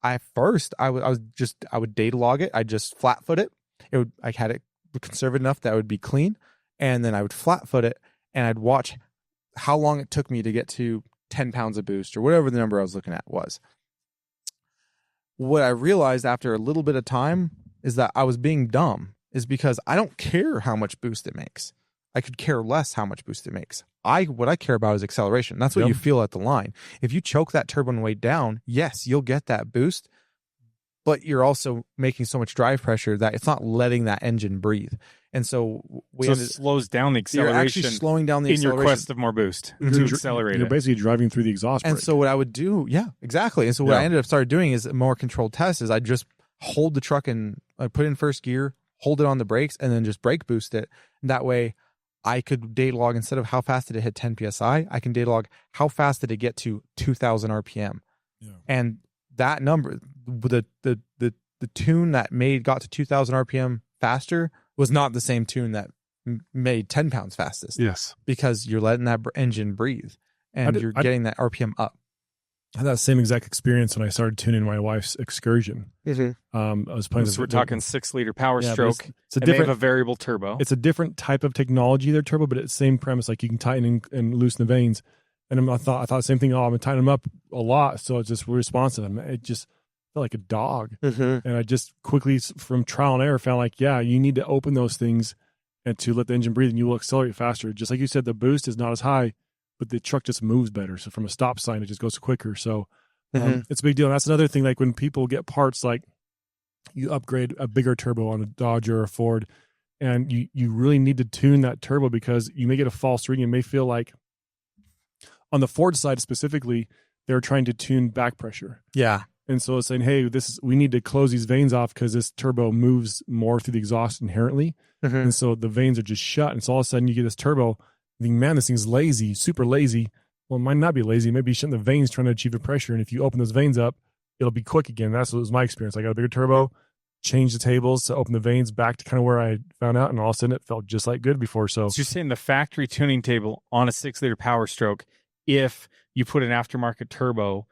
S3: I would data log it. I just flat foot it. I had it conservative enough that it would be clean, and then I would flat foot it, and I'd watch how long it took me to get to 10 pounds of boost, or whatever the number I was looking at was. What I realized after a little bit of time is that I was being dumb, is because I don't care how much boost it makes. I could care less how much boost it makes. What I care about is acceleration. That's what you feel at the line. If you choke that turbine weight down, yes, you'll get that boost, but you're also making so much drive pressure that it's not letting that engine breathe. And so
S2: it slows down the acceleration.
S3: You're actually slowing down the acceleration.
S2: In your quest of more boost to accelerate
S1: You're basically driving through the exhaust brake.
S3: And so what I would do, exactly. And so what I ended up started doing is a more controlled test, is I just hold the truck and I put in first gear, hold it on the brakes, and then just brake boost it. And that way I could data log, instead of how fast did it hit 10 PSI, I can data log how fast did it get to 2,000 RPM. Yeah. And that number, the tune that got to 2,000 RPM faster was not the same tune that made 10 pounds fastest.
S1: Yes.
S3: Because you're letting that engine breathe, and you're getting that RPM up.
S1: I had that same exact experience when I started tuning my wife's Excursion.
S3: Mm-hmm.
S1: I was playing.
S2: So we're talking 6-liter power stroke.
S1: It's a different,
S2: they have a variable turbo.
S1: It's a different type of technology, their turbo, but it's the same premise. Like, you can tighten and loosen the veins. And I thought the same thing. Oh, I'm gonna tighten them up a lot, so it's just responsive. It just felt like a dog. Mm-hmm. And I just quickly, from trial and error, found like, you need to open those things and to let the engine breathe, and you will accelerate faster. Just like you said, the boost is not as high, but the truck just moves better. So from a stop sign, it just goes quicker. So it's a big deal. And that's another thing. Like, when people get parts, like you upgrade a bigger turbo on a Dodge or a Ford, and you really need to tune that turbo, because you may get a false reading. It may feel like on the Ford side specifically, they were trying to tune back pressure.
S3: Yeah.
S1: And so it's saying, hey, we need to close these vanes off because this turbo moves more through the exhaust inherently.
S3: Mm-hmm.
S1: And so the vanes are just shut. And so all of a sudden you get this turbo, you think, man, this thing's lazy, super lazy. Well, it might not be lazy. Maybe you shut the vanes trying to achieve the pressure. And if you open those vanes up, it'll be quick again. That's what was my experience. I got a bigger turbo, changed the tables to open the vanes back to kind of where I found out. And all of a sudden it felt just like good before. So
S2: you're saying the factory tuning table on a 6-liter Power Stroke, if you put an aftermarket turbo,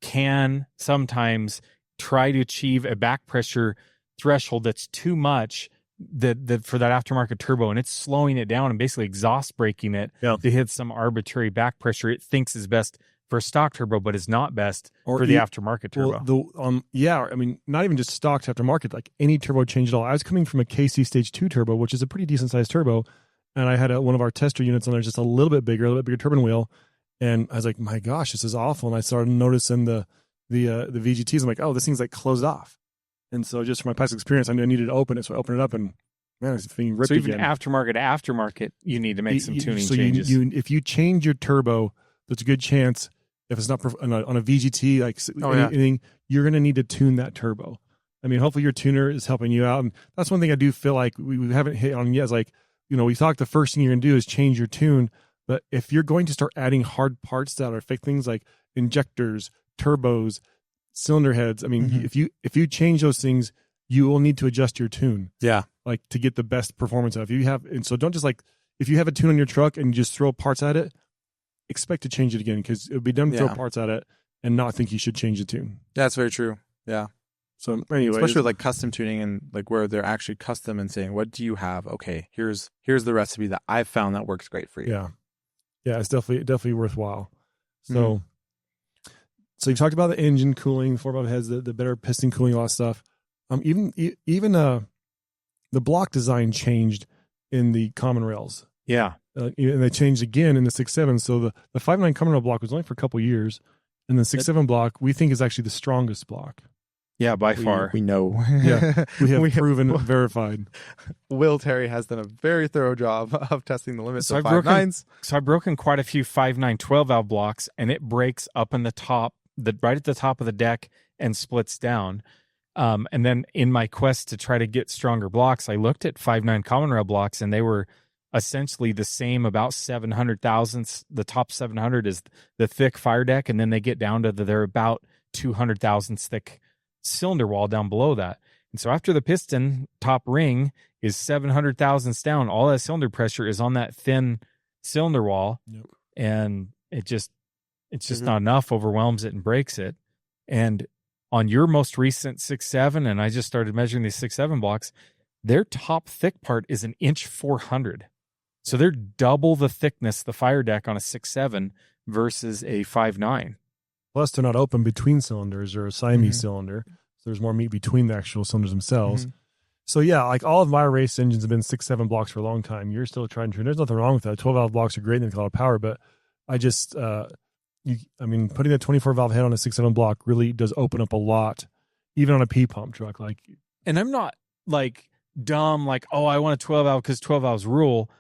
S2: can sometimes try to achieve a back pressure threshold that's too much that for that aftermarket turbo, and it's slowing it down and basically exhaust braking it to hit some arbitrary back pressure it thinks is best for a stock turbo, but is not best for the aftermarket turbo.
S1: Well, I mean, not even just stock to aftermarket, like any turbo change at all. I was coming from a KC Stage 2 turbo, which is a pretty decent sized turbo, and I had one of our tester units on there just a little bit bigger turbine wheel. And I was like, my gosh, this is awful. And I started noticing the VGTs. I'm like, oh, this thing's like closed off. And so just from my past experience, I knew I needed to open it. So I opened it up and man, it's being ripped again.
S2: So even aftermarket, you need to make some tuning changes.
S1: If you change your turbo, there's a good chance, if it's not on a VGT, like anything, you're going to need to tune that turbo. I mean, hopefully your tuner is helping you out. And that's one thing I do feel like we haven't hit on yet. Is like, we thought the first thing you're going to do is change your tune. But if you're going to start adding hard parts that affect things like injectors, turbos, cylinder heads, I mean, if you change those things, you will need to adjust your tune.
S3: Yeah.
S1: Like to get the best performance out. And so don't just like, if you have a tune on your truck and you just throw parts at it, expect to change it again because it would be dumb to throw parts at it and not think you should change the tune.
S3: That's very true. Yeah.
S1: So anyway,
S3: especially with like custom tuning and like where they're actually custom and saying, what do you have? Okay, here's the recipe that I've found that works great for you.
S1: Yeah. Yeah, it's definitely worthwhile. So, so you've talked about the engine cooling, 4-valve heads, the better piston cooling, all that stuff. Even the block design changed in the Common Rails.
S2: Yeah,
S1: and they changed again in the 6.7. So the 5.9 Common Rail block was only for a couple of years, and the 6.7 block we think is actually the strongest block.
S2: Yeah, by far.
S3: We know.
S1: Yeah, we have proven, verified.
S3: Will Terry has done a very thorough job of testing the limits of 5.9s.
S2: So I've broken quite a few 5.9 12-valve blocks, and it breaks up in the top, right at the top of the deck and splits down. And then in my quest to try to get stronger blocks, I looked at 5.9 Common Rail blocks, and they were essentially the same, about 700 thousandths. The top 700 is the thick fire deck, and then they get down to they're about 200 thousandths thick cylinder wall down below that. And so after the piston top ring is 700 thousandths down, all that cylinder pressure is on that thin cylinder wall.
S1: Yep.
S2: And it's just not enough, overwhelms it and breaks it. And on your most recent 6.7, and I just started measuring these 6.7 blocks, their top thick part is 1.4 inches. So they're double the thickness, the fire deck on a 6.7 versus a 5.9.
S1: Plus, they're not open between cylinders or a Siamese cylinder. So there's more meat between the actual cylinders themselves. So yeah, like all of my race engines have been 6.7 blocks for a long time. You're still trying to, there's nothing wrong with that. 12-valve blocks are great and they've got a lot of power, but I just, putting a 24-valve head on a 6.7 block really does open up a lot, even on a P-pump truck.
S2: And I'm not like dumb, like, oh, I want a 12-valve because 12 valves rule.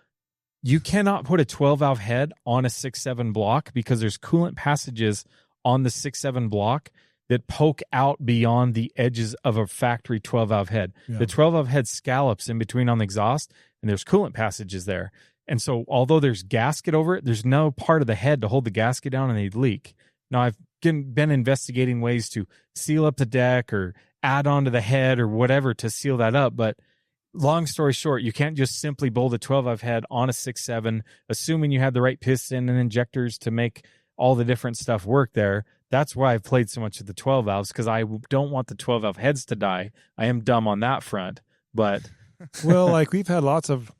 S2: You cannot put a 12-valve head on a 6.7 block because there's coolant passages on the 6.7 block that poke out beyond the edges of a factory 12-valve head. Yeah. The 12-valve head scallops in between on the exhaust, and there's coolant passages there. And so although there's gasket over it, there's no part of the head to hold the gasket down and they'd leak. Now, I've been investigating ways to seal up the deck or add onto the head or whatever to seal that up, but long story short, you can't just simply bolt a 12-valve head on a 6.7, assuming you have the right piston and injectors to make all the different stuff work there. That's why I've played so much of the 12 valves, because I don't want the 12 valve heads to die. I am dumb on that front, but
S1: well, like we've had lots of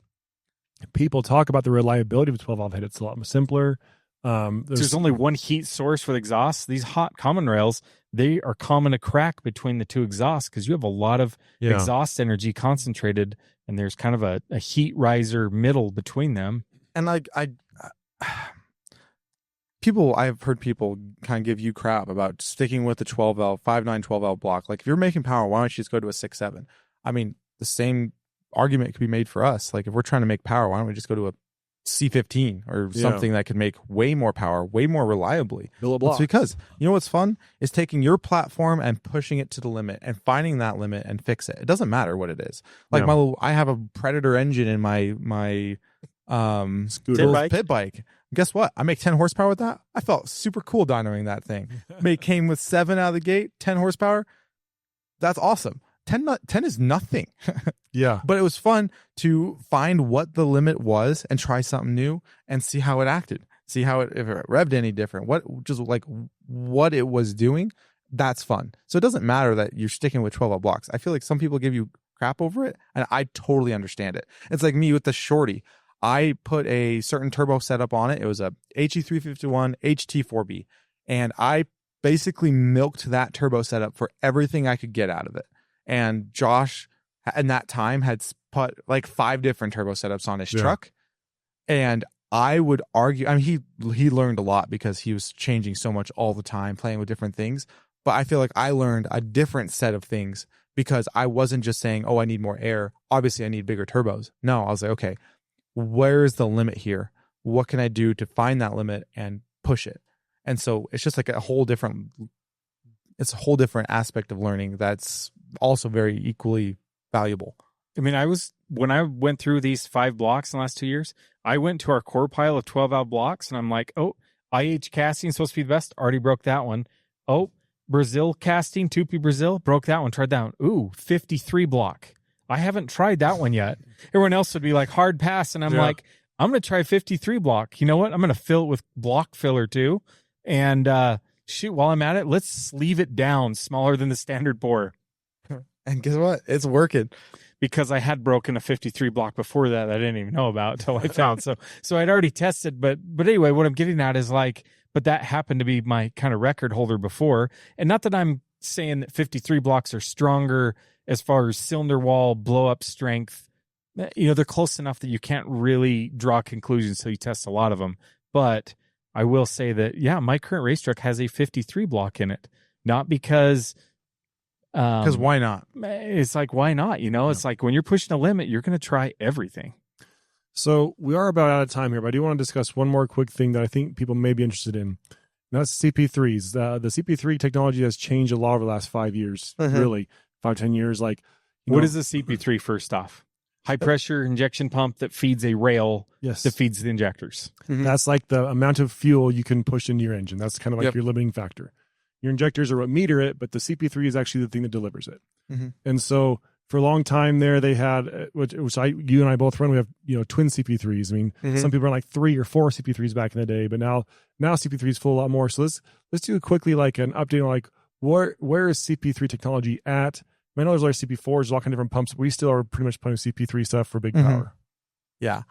S1: people talk about the reliability of a 12 valve head. It's a lot simpler.
S2: There's only one heat source for the exhaust. These hot common rails, they are common to crack between the two exhausts because you have a lot of exhaust energy concentrated, and there's kind of a heat riser middle between them.
S3: And like I've heard people kind of give you crap about sticking with the 12 valve, 5.9 12 valve block. Like if you're making power, why don't you just go to a 6.7? I mean, the same argument could be made for us. Like if we're trying to make power, why don't we just go to a C15 or something that could make way more power, way more reliably.
S1: It's
S3: because you know what's fun is taking your platform and pushing it to the limit and finding that limit and fix it. It doesn't matter what it is. Like I have a Predator engine in my
S1: scooter
S3: pit bike. Guess what? I make 10 horsepower with that. I felt super cool dynoing that thing. It came with 7 out of the gate, 10 horsepower. That's awesome. 10 is nothing.
S1: Yeah.
S3: But it was fun to find what the limit was and try something new and see how it acted. See how if it revved any different. What it was doing. That's fun. So it doesn't matter that you're sticking with 12 volt blocks. I feel like some people give you crap over it, and I totally understand it. It's like me with the Shorty. I put a certain turbo setup on it. It was a HE351 HT4B, and I basically milked that turbo setup for everything I could get out of it. And Josh, at that time, had put like 5 different turbo setups on his truck. And I would argue, I mean, he learned a lot because he was changing so much all the time, playing with different things. But I feel like I learned a different set of things because I wasn't just saying, oh, I need more air. Obviously, I need bigger turbos. No, I was like, okay, where is the limit here? What can I do to find that limit and push it? And so it's just like a whole different aspect of learning that's also very equally valuable.
S2: I mean, when I went through these 5 blocks in the last 2 years, I went to our core pile of 12 valve blocks and I'm like, oh, IH casting is supposed to be the best. Already broke that one. Oh, Brazil casting, Tupi Brazil, broke that one. Tried that one. Ooh, 53 block. I haven't tried that one yet. Everyone else would be like hard pass. And I'm like, I'm going to try 53 block. You know what? I'm going to fill it with block filler too. And shoot, while I'm at it, let's sleeve it down smaller than the standard bore.
S3: And guess what? It's working.
S2: Because I had broken a 53 block before that I didn't even know about until I found. So I'd already tested. But anyway, what I'm getting at is like, but that happened to be my kind of record holder before. And not that I'm saying that 53 blocks are stronger as far as cylinder wall, blow up strength. You know, they're close enough that you can't really draw conclusions till you test a lot of them. But I will say that, yeah, my current race truck has a 53 block in it. Not because
S3: why not?
S2: It's like, why not? You know, it's like when you're pushing a limit, you're going to try everything.
S1: So we are about out of time here, but I do want to discuss one more quick thing that I think people may be interested in. And that's CP3s. The CP3 technology has changed a lot over the last 5 years, really, 5-10 years. Like,
S2: what is the CP3 first off? High pressure injection pump that feeds a rail that feeds the injectors.
S1: That's like the amount of fuel you can push into your engine. That's kind of like your limiting factor. Your injectors are what meter it, but the CP3 is actually the thing that delivers it. And so for a long time there, they had, which you and I both run, we have, twin CP3s. I mean, some people run like 3 or 4 CP3s back in the day, but now CP3s full a lot more. So let's do quickly like an update on like where is CP3 technology at? I know there's a lot of CP4s, there's all kinds of different pumps, but we still are pretty much playing with CP3 stuff for big power.
S3: Yeah.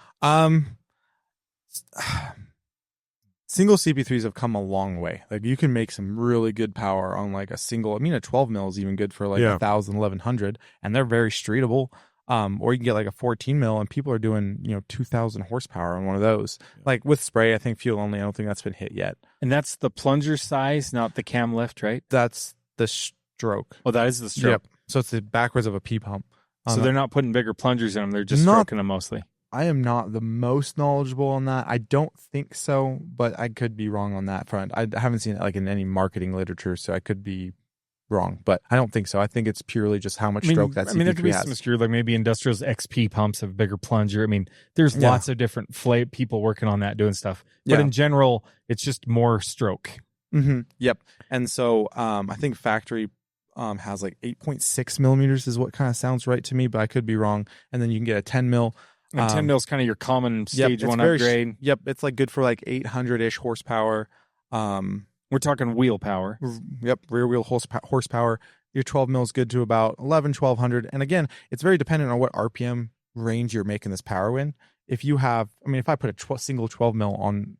S3: Single CP3s have come a long way. Like you can make some really good power on like a single. I mean, a 12 mil is even good for like 1,000, 1,100, and they're very streetable. Or you can get like a 14 mil, and people are doing 2,000 horsepower on one of those. Like with spray, I think fuel only. I don't think that's been hit yet.
S2: And that's the plunger size, not the cam lift, right?
S3: That's the stroke.
S2: Oh, that is the stroke.
S3: Yep. So it's the backwards of a P pump.
S2: So they're not putting bigger plungers in them. They're just stroking them mostly.
S3: I am not the most knowledgeable on that. I don't think so, but I could be wrong on that front. I haven't seen it like in any marketing literature, so I could be wrong, but I don't think so. I think it's purely just how much stroke that CP3 has. I mean, there could be some obscure, like maybe Industrial's XP pumps have a bigger plunger. I mean, there's lots of different people working on that, doing stuff. But in general, it's just more stroke. Yep. And so I think factory has like 8.6 millimeters is what kind of sounds right to me, but I could be wrong. And then you can get a 10 mil.
S2: And 10 mil is kind of your common stage one upgrade.
S3: It's like good for like 800-ish horsepower.
S2: We're talking wheel power.
S3: Yep, rear wheel horsepower. Your 12 mil is good to about 1,100. And again, it's very dependent on what RPM range you're making this power in. If you have, if I put a single 12 mil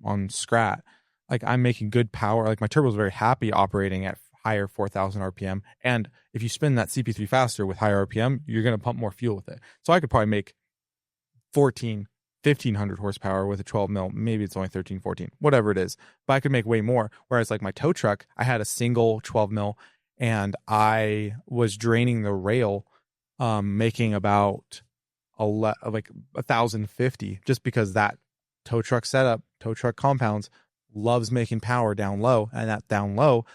S3: on Scrat, like I'm making good power. Like my turbo is very happy operating at higher 4,000 RPM. And if you spin that CP3 faster with higher RPM, you're going to pump more fuel with it. So I could probably make 1,500 horsepower with a 12 mil. Maybe it's only 13, 14, whatever it is. But I could make way more. Whereas like my tow truck, I had a single 12 mil and I was draining the rail, making about like 1,050 just because that tow truck setup, tow truck compounds, loves making power down low, and that down low,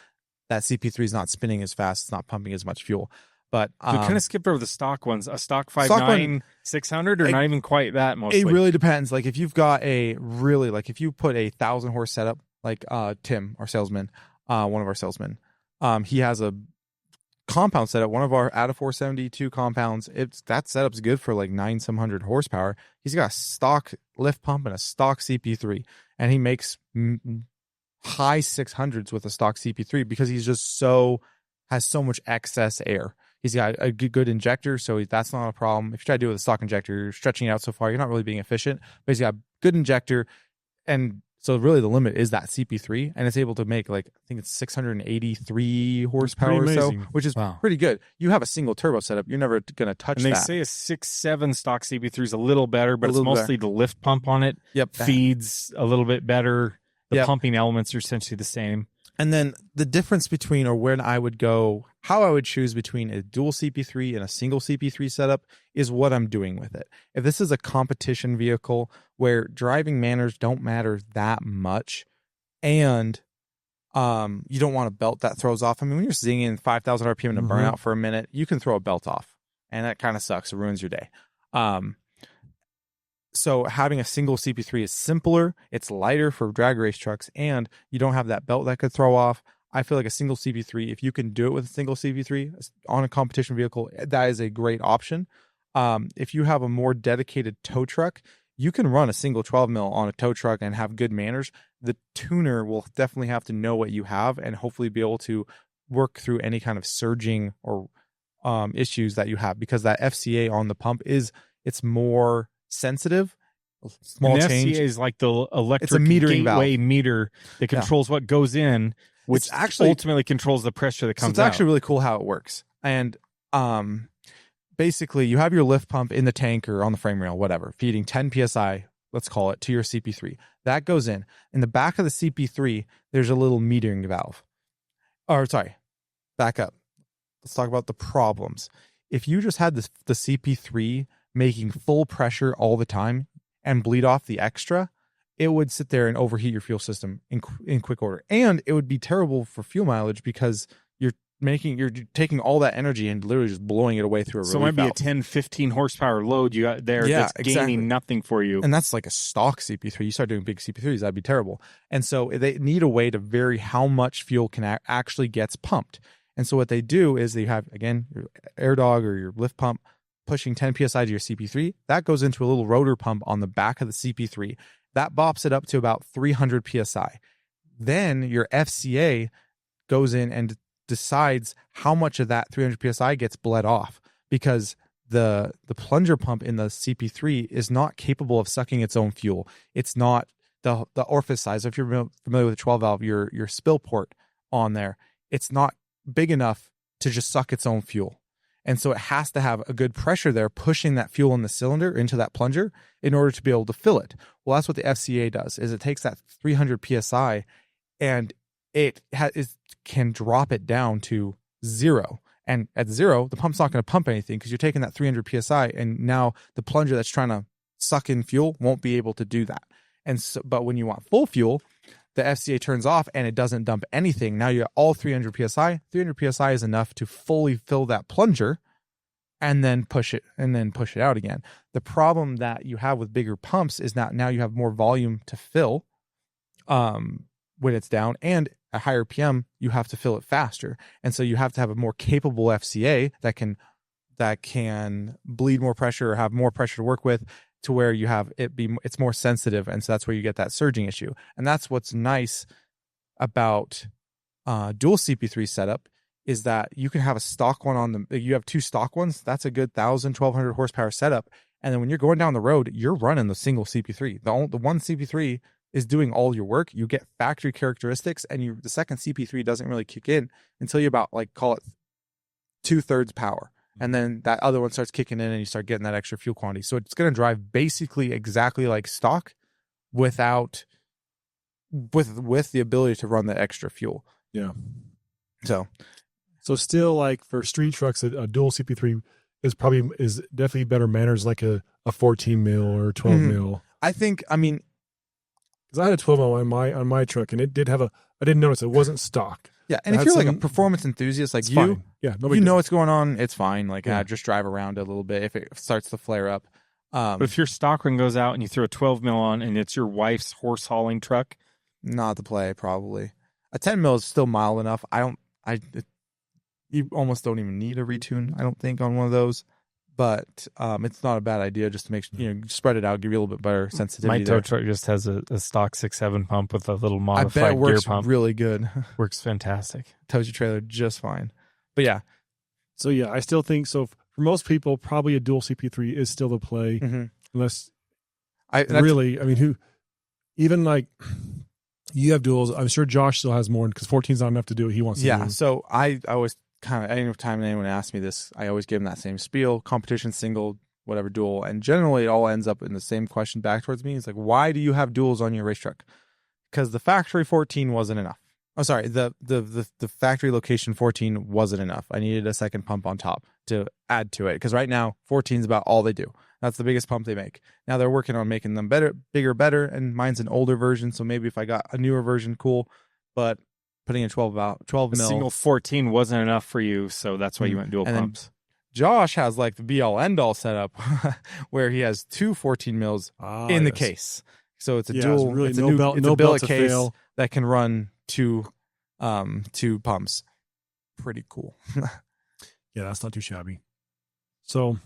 S3: that CP3 is not spinning as fast, it's not pumping as much fuel. But
S2: So kind of skipped over the stock ones. A stock 5.9 600 or not even quite that mostly.
S3: It really depends. Like if you've got if you put a 1,000 horse setup, like Tim, our salesman, one of our salesmen, he has a compound setup, one of our out of 472 compounds. That setup's good for like 900 horsepower. He's got a stock lift pump and a stock CP3, and he makes high 600s with a stock CP3 because he's just has so much excess air. He's got a good injector, so that's not a problem. If you try to do it with a stock injector, you're stretching it out so far, you're not really being efficient. But he's got a good injector, and so really the limit is that CP3, and it's able to make I think it's 683 horsepower or so, which is pretty good. You have a single turbo setup, you're never going to touch that.
S2: And they say a 6.7 stock CP3 is a little better, but it's mostly the lift pump on it.
S3: Yep.
S2: Feeds a little bit better. The pumping elements are essentially the same.
S3: And then the difference between, or when I would go, how I would choose between a dual CP3 and a single CP3 setup is what I'm doing with it. If this is a competition vehicle where driving manners don't matter that much, and you don't want a belt that throws off. I mean, when you're zinging 5,000 RPM to burn out for a minute, you can throw a belt off, and that kind of sucks. It ruins your day. So having a single CP3 is simpler, it's lighter for drag race trucks, and you don't have that belt that could throw off. I feel like a single CP3, if you can do it with a single CP3 on a competition vehicle, that is a great option. If you have a more dedicated tow truck, you can run a single 12 mil on a tow truck and have good manners. The tuner will definitely have to know what you have and hopefully be able to work through any kind of surging or issues that you have, because that FCA on the pump it's more sensitive. Small change.
S2: FCA is like the electric gateway meter that controls what goes in, which actually ultimately controls the pressure that comes out.
S3: So it's actually really cool how it works. And basically you have your lift pump in the tank or on the frame rail, whatever, feeding 10 PSI, let's call it, to your CP3. That goes in. In the back of the CP3, there's a little metering valve. Back up. Let's talk about the problems. If you just had the CP3 making full pressure all the time and bleed off the extra, it would sit there and overheat your fuel system in quick order. And it would be terrible for fuel mileage because you're taking all that energy and literally just blowing it away through a relief valve.
S2: So it might be a 10, 15 horsepower load you got there that's gaining nothing for you.
S3: And that's like a stock CP3. You start doing big CP3s, that'd be terrible. And so they need a way to vary how much fuel actually gets pumped. And so what they do is they have, again, your air dog or your lift pump pushing 10 PSI to your CP3. That goes into a little rotor pump on the back of the CP3. That bops it up to about 300 PSI. Then your FCA goes in and decides how much of that 300 PSI gets bled off, because the plunger pump in the CP3 is not capable of sucking its own fuel. It's not the orifice size. If you're familiar with a 12 valve, your spill port on there, it's not big enough to just suck its own fuel. And so it has to have a good pressure there pushing that fuel in the cylinder into that plunger in order to be able to fill it. Well, that's what the FCA does, is it takes that 300 PSI and it can drop it down to 0. And at 0, the pump's not going to pump anything because you're taking that 300 PSI, and now the plunger that's trying to suck in fuel won't be able to do that. And so, but when you want full fuel, the FCA turns off and it doesn't dump anything. Now you're all 300 PSI. 300 PSI is enough to fully fill that plunger and then push it out again. The problem that you have with bigger pumps is that now you have more volume to fill when it's down, and at higher PM, you have to fill it faster. And so you have to have a more capable FCA that can bleed more pressure or have more pressure to work with, to where you have it's more sensitive. And so that's where you get that surging issue. And that's what's nice about dual CP3 setup, is that you can have a stock one you have two stock ones. That's a good 1,000, 1,200 horsepower setup. And then when you're going down the road, you're running the single CP3. The one CP3 is doing all your work. You get factory characteristics, and the second CP3 doesn't really kick in until you're about, like, call it 2/3 power. And then that other one starts kicking in and you start getting that extra fuel quantity. So it's going to drive basically exactly like stock with the ability to run the extra fuel.
S1: Yeah.
S3: So
S1: still, like, for street trucks, a dual CP3 is definitely better manners, like a 14 mil or 12 mil.
S3: I think,
S1: Because I had a 12 mil on my truck, and it did have I didn't notice it wasn't stock.
S3: Yeah, and
S1: It
S3: if
S1: had
S3: you're like a
S1: some-
S3: performance enthusiast like
S1: It's
S3: you,
S1: fine. Yeah,
S3: you
S1: nobody
S3: know what's going on, it's fine. Like,
S1: Yeah.
S3: just drive around a little bit if it starts to flare up.
S2: But if your stock one goes out and you throw a 12 mil on and it's your wife's horse hauling truck,
S3: Not the play, probably. A 10 mil is still mild enough. You almost don't even need a retune, I don't think, on one of those. But it's not a bad idea just to make spread it out, give you a little bit better sensitivity.
S2: my tow
S3: there.
S2: truck just has a stock 6.7 pump with a little
S3: I
S2: modified
S3: bet it
S2: gear
S3: works
S2: pump.
S3: really good.
S2: Works fantastic.
S3: Tows your trailer just fine. But yeah,
S1: So yeah, I still think so. For most people, probably a dual CP3 is still the play, unless really, I mean, who even like you have duals. I'm sure Josh still has more because 14's not enough to do what he wants to
S3: Yeah,
S1: do.
S3: so I always kind of, any time anyone asks me this, I always give them that same spiel: competition, single, whatever, dual, and generally it all ends up in the same question back towards me. It's like, why do you have duals on your race truck? Because the factory 14 wasn't enough. Oh, sorry, the factory location 14 wasn't enough. I needed a second pump on top to add to it because right now 14 is about all they do. That's the biggest pump they make. Now they're working on making them better, bigger, better, and mine's an older version, so maybe if I got a newer version, cool. But putting in 12
S2: A
S3: mil.
S2: single 14 wasn't enough for you, so that's why you went dual
S3: And then
S2: pumps.
S3: Josh has like the be all end all setup where he has two 14 mils in the case. So it's a dual,
S1: really
S3: it's a
S1: no
S3: new,
S1: belt,
S3: it's
S1: no
S3: a
S1: belt
S3: billet
S1: to
S3: case
S1: fail.
S3: that can run two pumps. Pretty cool.
S1: Yeah, that's not too shabby. So,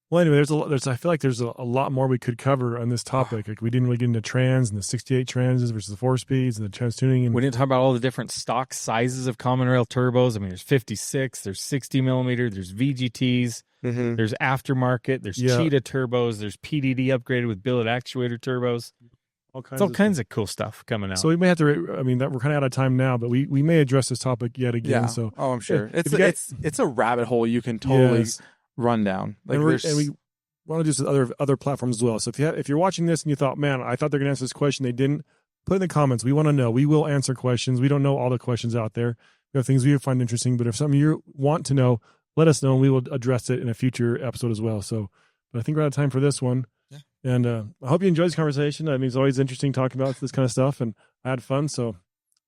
S1: well, anyway, I feel like there's a lot more we could cover on this topic. Like we didn't really get into trans and the 68 transes versus the 4-speeds and the trans tuning. And
S2: We didn't talk about all the different stock sizes of Common Rail turbos. I mean, there's 56, there's 60 millimeter, there's VGTs, there's aftermarket, there's Cheetah turbos, there's PDD upgraded with billet actuator turbos.
S1: all
S2: It's all kinds of cool stuff coming out.
S1: So we may have to. I mean, that we're kind of out of time now, but we may address this topic yet again.
S3: Yeah.
S1: So
S3: Oh, I'm sure.
S1: if you got-
S3: It's a rabbit hole you can totally
S1: Yes.
S3: run down. Like
S1: and,
S3: there's,
S1: we want to do this with other platforms as well. So if you're watching this and you thought, man, I thought they're going to answer this question, they didn't. Put in the comments. We want to know. We will answer questions. We don't know all the questions out there. We have things we find interesting, but if something you want to know, let us know, and we will address it in a future episode as well. So, but I think we're out of time for this one.
S3: Yeah.
S1: And I hope you enjoyed this conversation. I mean, it's always interesting talking about this kind of stuff, and I had fun. So,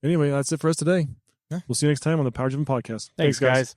S1: anyway, that's it for us today.
S3: Yeah.
S1: We'll see you next time on the Power Driven Podcast.
S2: Thanks, guys.